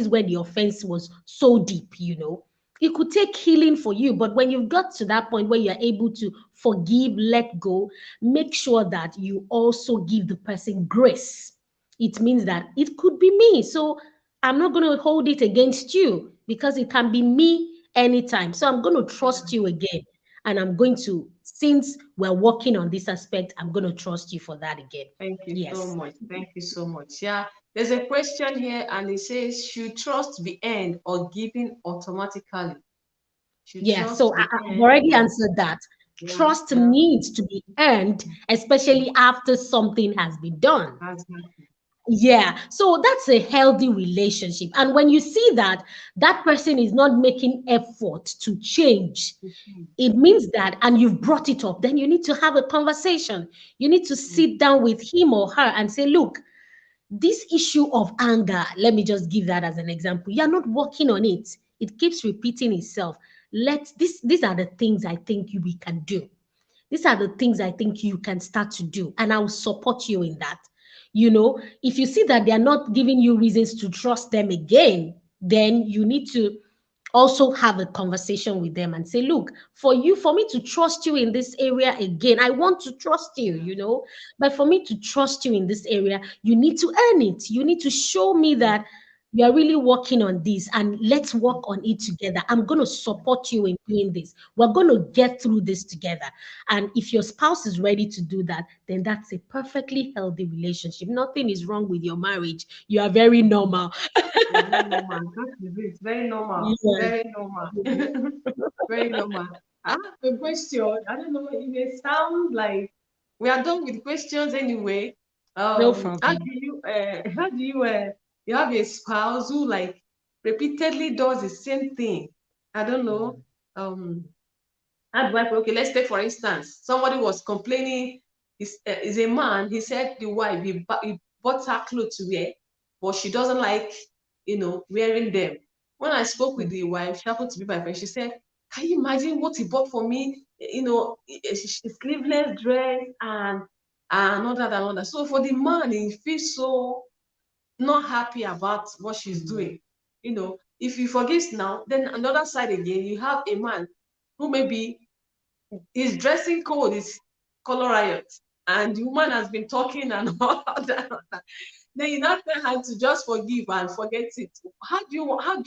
Speaker 2: where the offense was so deep, you know. It could take healing for you, but when you've got to that point where you're able to forgive, let go, make sure that you also give the person grace. It means that it could be me. So I'm not going to hold it against you because it can be me anytime. So I'm going to trust you again. And I'm going to, since we're working on this aspect, I'm going to trust you for that again.
Speaker 1: Thank you so
Speaker 2: Yes.
Speaker 1: much. Thank you so much. Yeah, there's a question here and it says, should trust be earned or given automatically? Should
Speaker 2: Yeah, so
Speaker 1: trust be
Speaker 2: I've
Speaker 1: earned
Speaker 2: already
Speaker 1: or
Speaker 2: answered that.
Speaker 1: yeah,
Speaker 2: Trust
Speaker 1: yeah,
Speaker 2: needs to be earned, especially after something has been done.
Speaker 1: has happened.
Speaker 2: Yeah, so that's a healthy relationship. And when you see that that person is not making effort to change,
Speaker 1: Mhm,
Speaker 2: it means that, and you've brought it up, then you need to have a conversation. You need to
Speaker 1: mm,
Speaker 2: sit down with him or her and say, look, this issue of anger, let me just give that as an example. You're not working on it. It keeps repeating itself. These are the things I think we can do. These are the things I think you can start to do, and I will support you in that. You know, if you see that they are not giving you reasons to trust them again, then you need to also have a conversation with them and say, look, for me to trust you in this area again, I want to trust you,
Speaker 1: yeah,
Speaker 2: you know, but for me to trust you in this area, you need to earn it. You need to show me
Speaker 1: mm,
Speaker 2: that you are really working on this and let's
Speaker 1: mm,
Speaker 2: work on it together. I'm going to
Speaker 1: mm,
Speaker 2: support you in doing this. We're going to get through this together. And if your spouse is ready to do that, then that's a perfectly healthy relationship. Nothing is wrong with your marriage. You are very
Speaker 1: mhm.
Speaker 2: normal.
Speaker 1: It's very normal. That is it. Very normal.
Speaker 2: Yeah.
Speaker 1: Very normal. Very normal. I have a question. I don't know. It may sound like we are done with questions anyway.
Speaker 2: No
Speaker 1: How
Speaker 2: problem.
Speaker 1: do you you have a spouse who like repeatedly does the same thing? I don't know. Um, how do I put? Okay, let's take for instance, somebody was complaining. Is a man. He said the wife he bought her clothes to wear, but she doesn't like wearing them. When I spoke with the wife, she happened to be my friend. She said, "Can you imagine what he bought for me? A sleeveless dress and all that and all that." So for the man, he feels so not happy about what she's doing. If he forgives now, then another side again, you have a man who maybe his dressing code is color riot, and the woman has been talking and all that. Then you not tell her to just forgive and forget it. How do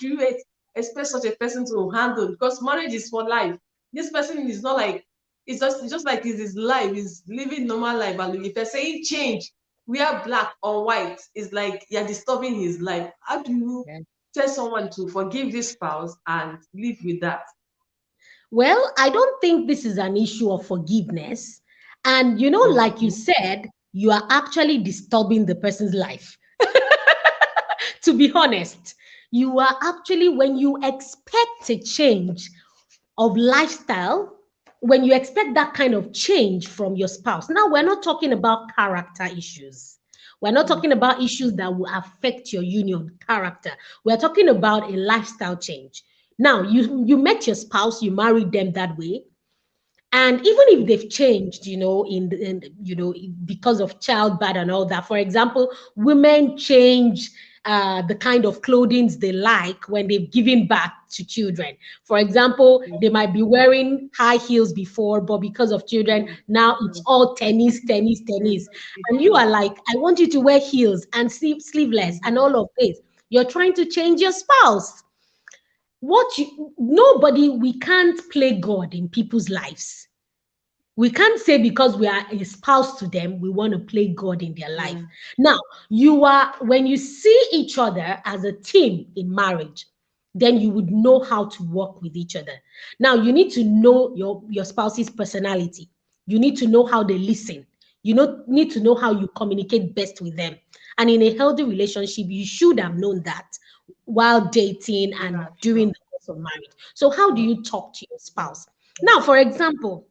Speaker 1: you expect such a person to handle? Because marriage is for life. This person is not like it's just like it's his life. He's living normal life, and if they're saying change, we are black or white. It's like you're disturbing his life. How do you
Speaker 2: Yeah.
Speaker 1: tell someone to forgive this spouse and live with that?
Speaker 2: Well, I don't think this is an issue of forgiveness. And, like you
Speaker 1: Okay.
Speaker 2: said, you are actually disturbing the person's life. To be honest, you are actually, when you expect a change of lifestyle, when you expect that kind of change from your spouse. Now, we're not talking about character issues. We're not talking about issues that will affect your union character. We're talking about a lifestyle change. Now, you met your spouse, you married them that way, and even if they've changed, because of childbirth and all that. For example, women change the kind of clothing they like when they've given birth to children. For example, they might be wearing high heels before, but because of children,
Speaker 1: Yes,
Speaker 2: now it's
Speaker 1: yes,
Speaker 2: all tennis, tennis,
Speaker 1: yes,
Speaker 2: tennis.
Speaker 1: it's
Speaker 2: And you
Speaker 1: true.
Speaker 2: are like, I want you to wear heels and sleeveless and
Speaker 1: Mhm.
Speaker 2: all of this. You're trying to change your spouse. Nobody, we can't play God in people's lives. We can't say because we are a spouse to them, we want to play God in their life.
Speaker 1: Yeah.
Speaker 2: Now, when you see each other as a team in marriage, then you would know how to work with each other. Now, you need to know your spouse's personality. You need to know how they listen. Need to know how you communicate best with them. And in a healthy relationship, you should have known that while dating and
Speaker 1: Yeah,
Speaker 2: during
Speaker 1: sure.
Speaker 2: the course of marriage. So, how do
Speaker 1: Sure.
Speaker 2: you talk to your
Speaker 1: Sure.
Speaker 2: spouse? Now, for example,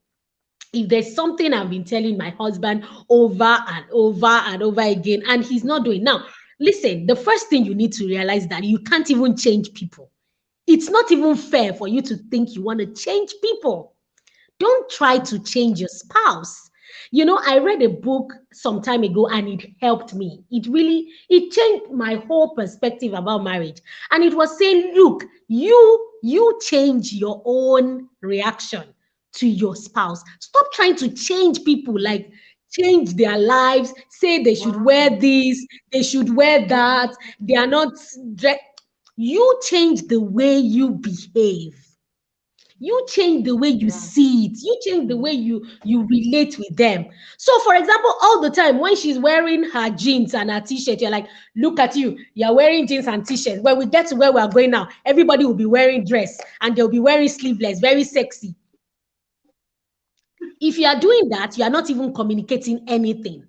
Speaker 2: if there's something I've been telling my husband over and over and over again, and he's not doing now, listen, the first thing you need to realize that you can't even change people. It's not even fair for you to think you want to change people. Don't try to change your spouse. I read a book some time ago and it helped me. It changed my whole perspective about marriage. And it was saying, look, you change your own reaction to your spouse. Stop trying to change people, like change their lives, say they should wear
Speaker 1: Wow.
Speaker 2: this, they should wear that, they are not dre- you change the way you behave. You change the way you
Speaker 1: Yeah.
Speaker 2: see it. You change the way you relate with them. So, for example, all the time when she's wearing her jeans and her t-shirt, you're like, look at you, you're wearing jeans and t-shirts. When we get to where we're going now, everybody will be wearing dress and they'll be wearing sleeveless, very sexy. If you are doing that, you are not even communicating anything.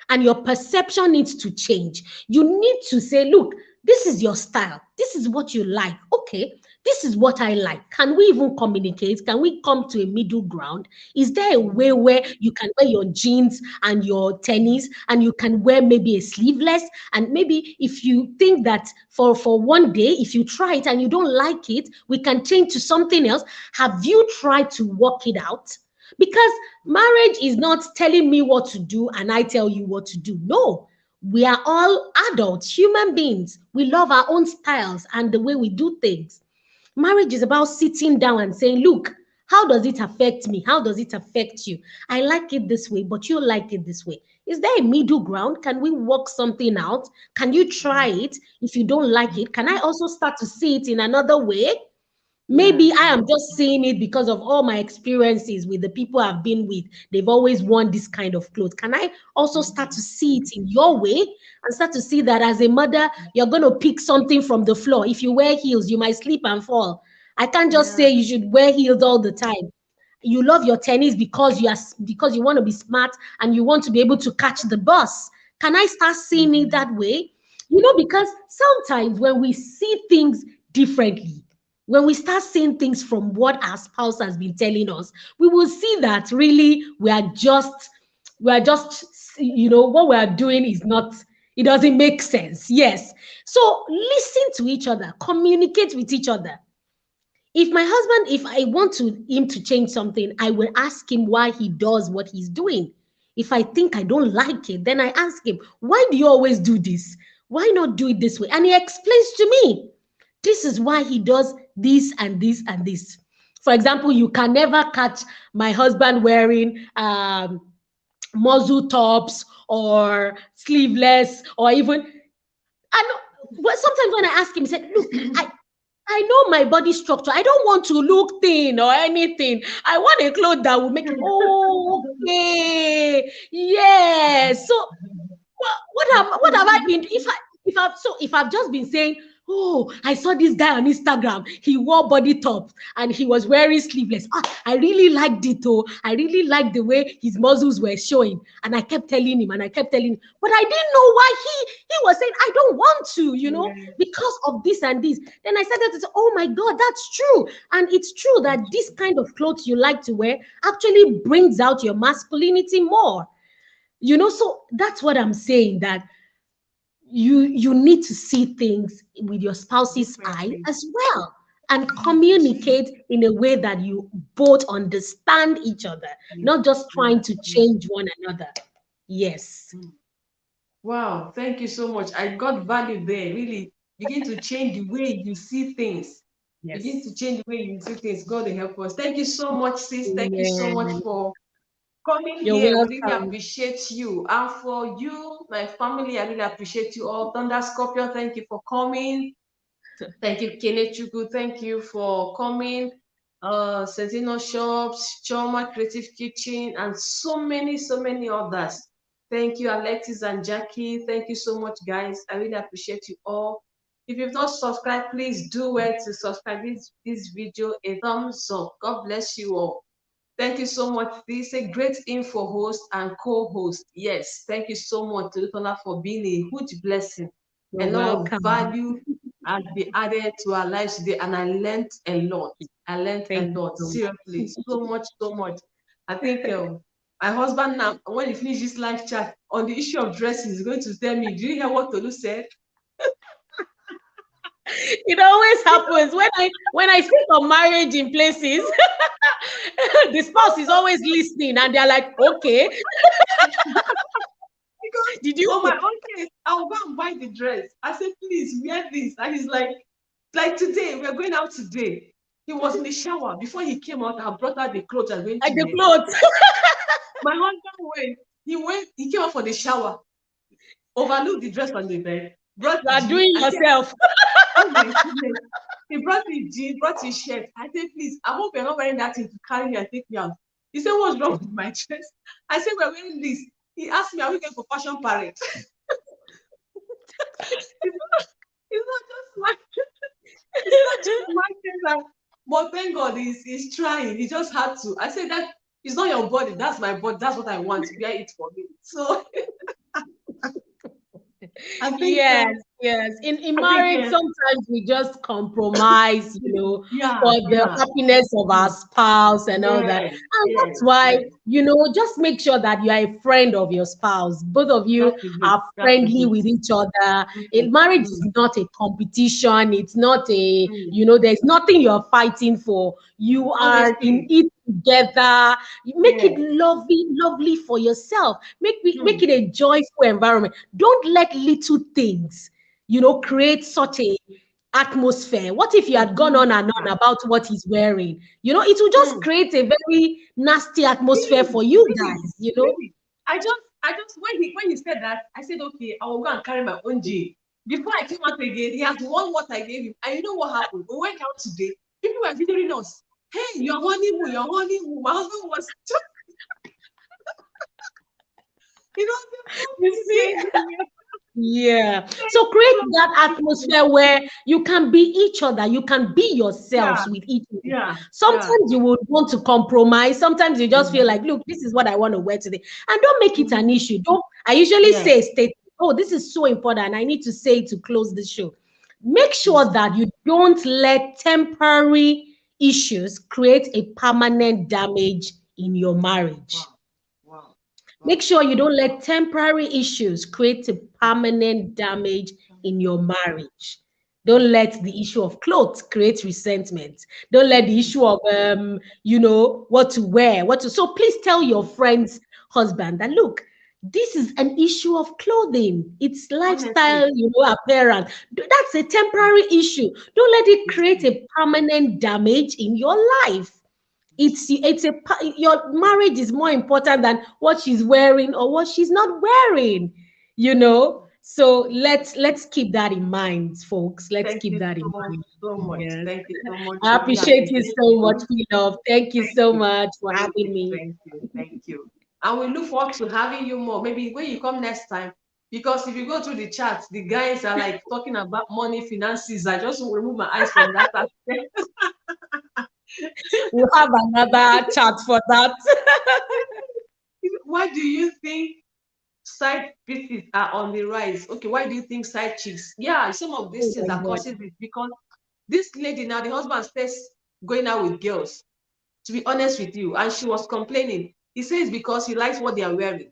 Speaker 2: And your perception needs to change. You need to say, look, this is your style. This is what you like. Okay, this is what I like. Can we even communicate? Can we come to a middle ground? Is there a way where you can wear your jeans and your tennis and you can wear maybe a sleeveless? And maybe if you think that for one day, if you try it and you don't like it, we can change to something else. Have you tried to work it out? Because marriage is not telling me what to do and I tell you what to do. No, we are all adults, human beings. We love our own styles and the way we do things. Marriage is about sitting down and saying, look, how does it affect me? How does it affect you? I like it this way, but you like it this way. Is there a middle ground? Can we work something out? Can you try it? If you don't like it, can I also start to see it in another way?
Speaker 1: Yeah.
Speaker 2: Maybe I am just seeing it because of all my experiences with the people I've been with. They've always worn this kind of clothes. Can I also start to
Speaker 1: Mhm.
Speaker 2: see it in your way and start to see that as a mother, you're going to pick something from the floor? If you wear heels, you might slip and fall. I can't just
Speaker 1: Yeah.
Speaker 2: say you should wear heels all the time. You love your tennis because because you want to be smart and you want to be able to catch the bus. Can I start seeing it
Speaker 1: Mhm.
Speaker 2: that way? Because sometimes when we see things differently, when we start seeing things from what our spouse has been telling us, we will see that really we are just what we are doing is not, it doesn't make sense. Yes. So listen to each other, communicate with each other. If I want him to change something, I will ask him why he does what he's doing. If I think I don't like it, then I ask him, why do you always do this? Why not do it this way? And he explains to me, this is why he does this and this and this. For example, you can never catch my husband wearing muzzle tops or sleeveless or even, I know, but sometimes when I ask him, he said, look, I know my body structure. I don't want to look thin or anything. I want a clothes that will make, oh, okay. Yes. So what have I been, if I've just been saying, oh, I saw this guy on Instagram, he wore body tops and he was wearing sleeveless. I really liked it. Oh, I really liked the way his muscles were showing. And I kept telling him, but I didn't know why he was saying, I don't want to,
Speaker 1: Yeah.
Speaker 2: because of this and this. Then I started to say, oh my God, that's true. And it's true that this kind of clothes you like to wear actually brings out your masculinity more. So that's what I'm saying, that you need to see things with your spouse's eye
Speaker 1: Differently.
Speaker 2: as well, and communicate in a way that you both understand each other,
Speaker 1: Yeah.
Speaker 2: not just
Speaker 1: Yeah.
Speaker 2: trying to
Speaker 1: Yeah.
Speaker 2: change one another. Yes.
Speaker 1: Mm. Wow. Thank you so much. I got value there. Really begin to change the way you see things. Begin to
Speaker 2: Yes.
Speaker 1: change the way you see things. God will help us. Thank you so much, sis. Thank you so much
Speaker 2: Amen.
Speaker 1: for coming
Speaker 2: You're
Speaker 1: here. We really
Speaker 2: welcome.
Speaker 1: appreciate you. And for you, my family, I really appreciate you all. Thunder Scorpion, thank you for coming. Thank you, Kenechuku. Thank you for coming. Sentino Shops, Choma Creative Kitchen, and so many others. Thank you, Alexis and Jackie. Thank you so much, guys. I really appreciate you all. If you've not subscribed, please do well to subscribe this video. A thumbs up. God bless you all. Thank you so much. This is a great info host and co-host. Yes, thank you so much to Lutola for being a huge blessing. A
Speaker 2: You're
Speaker 1: lot of
Speaker 2: welcome.
Speaker 1: value has been added to our lives today, and I learned a lot. I learned a
Speaker 2: Thank you
Speaker 1: lot.
Speaker 2: so
Speaker 1: Seriously, so much, so much. I think my husband now, when he finishes this live chat on the issue of dressing, he's going to tell me, "Do you hear what Tolu said?"
Speaker 2: It always happens when I speak of marriage in places. The spouse is always listening and they're like, okay,
Speaker 1: Because
Speaker 2: did you?
Speaker 1: for my own case, I'll go and buy the dress. I said, please wear this. And he's like today, we're going out today. He was in the shower. Before he came out, I brought out the clothes I'm going to
Speaker 2: The
Speaker 1: wear.
Speaker 2: clothes.
Speaker 1: My husband he came out for the shower, overlooked the dress on the bed, brought
Speaker 2: You are
Speaker 1: jeans.
Speaker 2: doing
Speaker 1: I said,
Speaker 2: yourself.
Speaker 1: oh my goodness. He brought his jeans, brought his shirt. I said, please, I hope you're not wearing that thing to carry me and take me out. He said, what's wrong with my dress? I said, we're wearing this. He asked me, are we going for fashion parade? It's not just my it's not just my case. But thank God he's trying. He just had to. I said that it's not your body, that's my body. That's what I want. Wear it for me. So I think
Speaker 2: Yes, yes. In
Speaker 1: I think
Speaker 2: marriage, sometimes we just compromise,
Speaker 1: yeah,
Speaker 2: for the
Speaker 1: yeah.
Speaker 2: happiness of our
Speaker 1: Mm,
Speaker 2: spouse and all that.
Speaker 1: yes,
Speaker 2: And
Speaker 1: yes,
Speaker 2: that's why,
Speaker 1: yes.
Speaker 2: just make sure that you are a friend of your spouse. Both of
Speaker 1: That
Speaker 2: you
Speaker 1: is it.
Speaker 2: are
Speaker 1: That is
Speaker 2: friendly
Speaker 1: it.
Speaker 2: with each other.
Speaker 1: Mm,
Speaker 2: Marriage is
Speaker 1: mm,
Speaker 2: not a competition. It's not
Speaker 1: mm.
Speaker 2: there's nothing you're fighting for. You are in
Speaker 1: Honestly,
Speaker 2: it together. You make it
Speaker 1: yes.
Speaker 2: lovely, lovely for yourself. Make
Speaker 1: Mm,
Speaker 2: it a joyful environment. Don't let little things, create such a atmosphere. What if you had gone on and on
Speaker 1: yeah.
Speaker 2: about what he's wearing? It will just
Speaker 1: Mm.
Speaker 2: create a very nasty atmosphere
Speaker 1: Really,
Speaker 2: for you
Speaker 1: really,
Speaker 2: guys.
Speaker 1: really. I just when he said that, I said, okay, I will go and carry my own gin. Before I came out again, he has won what I gave him. And you know what happened? We went out today. People were videoing us. Hey, your honeymoon, your honeymoon. My husband was just,
Speaker 2: You
Speaker 1: the
Speaker 2: see?
Speaker 1: most engagement.
Speaker 2: Yeah. So create that atmosphere where you can be each other, you can be
Speaker 1: Yeah,
Speaker 2: yourselves with each other.
Speaker 1: yeah, yeah.
Speaker 2: Sometimes you would want to compromise. Sometimes you just feel
Speaker 1: Mm-hmm.
Speaker 2: like, look, this is what I want to wear today. And don't make it
Speaker 1: Mm-hmm.
Speaker 2: an issue. Don't I usually
Speaker 1: Yeah.
Speaker 2: say state, oh, this is so important. I need to say it to close the show. Make
Speaker 1: Yes.
Speaker 2: sure that you don't let temporary issues create a permanent damage in your marriage.
Speaker 1: Wow. Wow.
Speaker 2: Make
Speaker 1: Wow.
Speaker 2: sure you don't let temporary issues create a permanent damage in
Speaker 1: Mm-hmm.
Speaker 2: your marriage. Don't let the issue of clothes create resentment. Don't let the
Speaker 1: Mm-hmm.
Speaker 2: issue of what to wear, what to. So please tell your friend's husband that look, this is an issue of clothing. It's
Speaker 1: Honestly,
Speaker 2: lifestyle, appearance. That's a temporary issue. Don't let it
Speaker 1: it's
Speaker 2: create
Speaker 1: true.
Speaker 2: a permanent damage in your life. Your marriage is more important than what she's wearing or what she's not wearing. So let's keep that in mind, folks. Let's
Speaker 1: Thank
Speaker 2: keep
Speaker 1: you
Speaker 2: that in
Speaker 1: so,
Speaker 2: mind.
Speaker 1: so much.
Speaker 2: Yes.
Speaker 1: Thank you so much.
Speaker 2: I
Speaker 1: We really
Speaker 2: appreciate you
Speaker 1: appreciate
Speaker 2: so much,
Speaker 1: you.
Speaker 2: love. Thank you
Speaker 1: Thank
Speaker 2: so
Speaker 1: you.
Speaker 2: much for
Speaker 1: Thank
Speaker 2: having
Speaker 1: you.
Speaker 2: me.
Speaker 1: Thank you. Thank you. And we look forward to having you more. Maybe when you come next time. Because if you go through the chat, the guys are like talking about money, finances. I just will remove my eyes from that aspect.
Speaker 2: We'll have another chat for that.
Speaker 1: Why do you think side pieces are on the rise? Okay, why do you think side chicks? Yeah, some of these
Speaker 2: Oh
Speaker 1: things
Speaker 2: my
Speaker 1: are
Speaker 2: God.
Speaker 1: causing this because this lady now, the husband starts going out with girls, to be honest with you, and she was complaining. He says because he likes what they are wearing,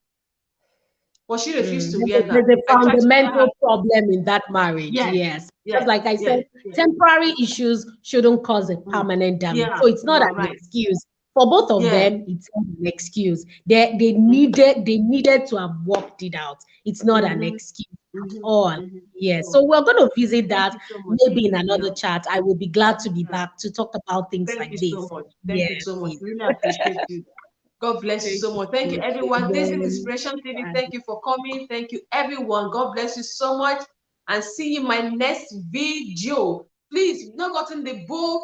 Speaker 1: but she refused to wear that.
Speaker 2: There's a
Speaker 1: I tried to tell her,
Speaker 2: fundamental problem in that marriage,
Speaker 1: yes,
Speaker 2: yes. Just
Speaker 1: yes,
Speaker 2: like I said,
Speaker 1: yes, yes.
Speaker 2: temporary issues shouldn't cause a
Speaker 1: Mm.
Speaker 2: permanent damage.
Speaker 1: Yeah,
Speaker 2: So it's
Speaker 1: you
Speaker 2: not
Speaker 1: are
Speaker 2: an
Speaker 1: right.
Speaker 2: excuse. For both of
Speaker 1: Yeah.
Speaker 2: them, it's not an excuse. They
Speaker 1: Mm-hmm,
Speaker 2: needed to have worked it out. It's not an
Speaker 1: mm-hmm,
Speaker 2: excuse at
Speaker 1: mm-hmm,
Speaker 2: all.
Speaker 1: mm-hmm.
Speaker 2: Yes.
Speaker 1: So
Speaker 2: So we're going to visit
Speaker 1: thank
Speaker 2: that
Speaker 1: you so much.
Speaker 2: maybe in
Speaker 1: Yeah.
Speaker 2: another chat. I will be glad to be
Speaker 1: Yeah.
Speaker 2: back to talk about things
Speaker 1: Thank
Speaker 2: like
Speaker 1: you so
Speaker 2: this.
Speaker 1: much. Thank
Speaker 2: Yes.
Speaker 1: you so much.
Speaker 2: Yes.
Speaker 1: Really appreciate you. God bless you
Speaker 2: Thank
Speaker 1: so
Speaker 2: you
Speaker 1: much. Thank
Speaker 2: so
Speaker 1: you,
Speaker 2: much.
Speaker 1: everyone. This is
Speaker 2: Amen.
Speaker 1: Inspiration TV.
Speaker 2: Bye.
Speaker 1: Thank you for coming. Thank you, everyone. God bless you so much. And see you in my next video. Please, if you've not gotten the book,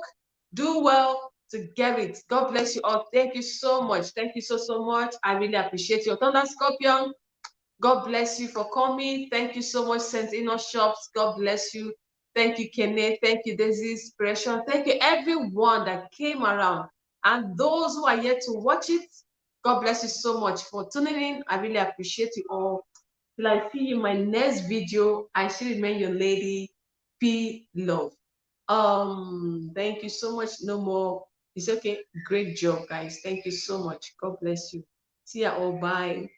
Speaker 1: do well to get it. God bless you all. Thank you so much. Thank you so, so much. I really appreciate your Thunder Scorpion. God bless you for coming. Thank you so much, St. Enoch Shops. God bless you. Thank you, Kenneth. Thank you, Daisy Inspiration. Thank you, everyone that came around. And those who are yet to watch it, God bless you so much for tuning in. I really appreciate you all. Till I see you in my next video, I still remain your lady, P Love. Thank you so much. No more. It's okay. Great job, guys. Thank you so much. God bless you. See ya all. Bye.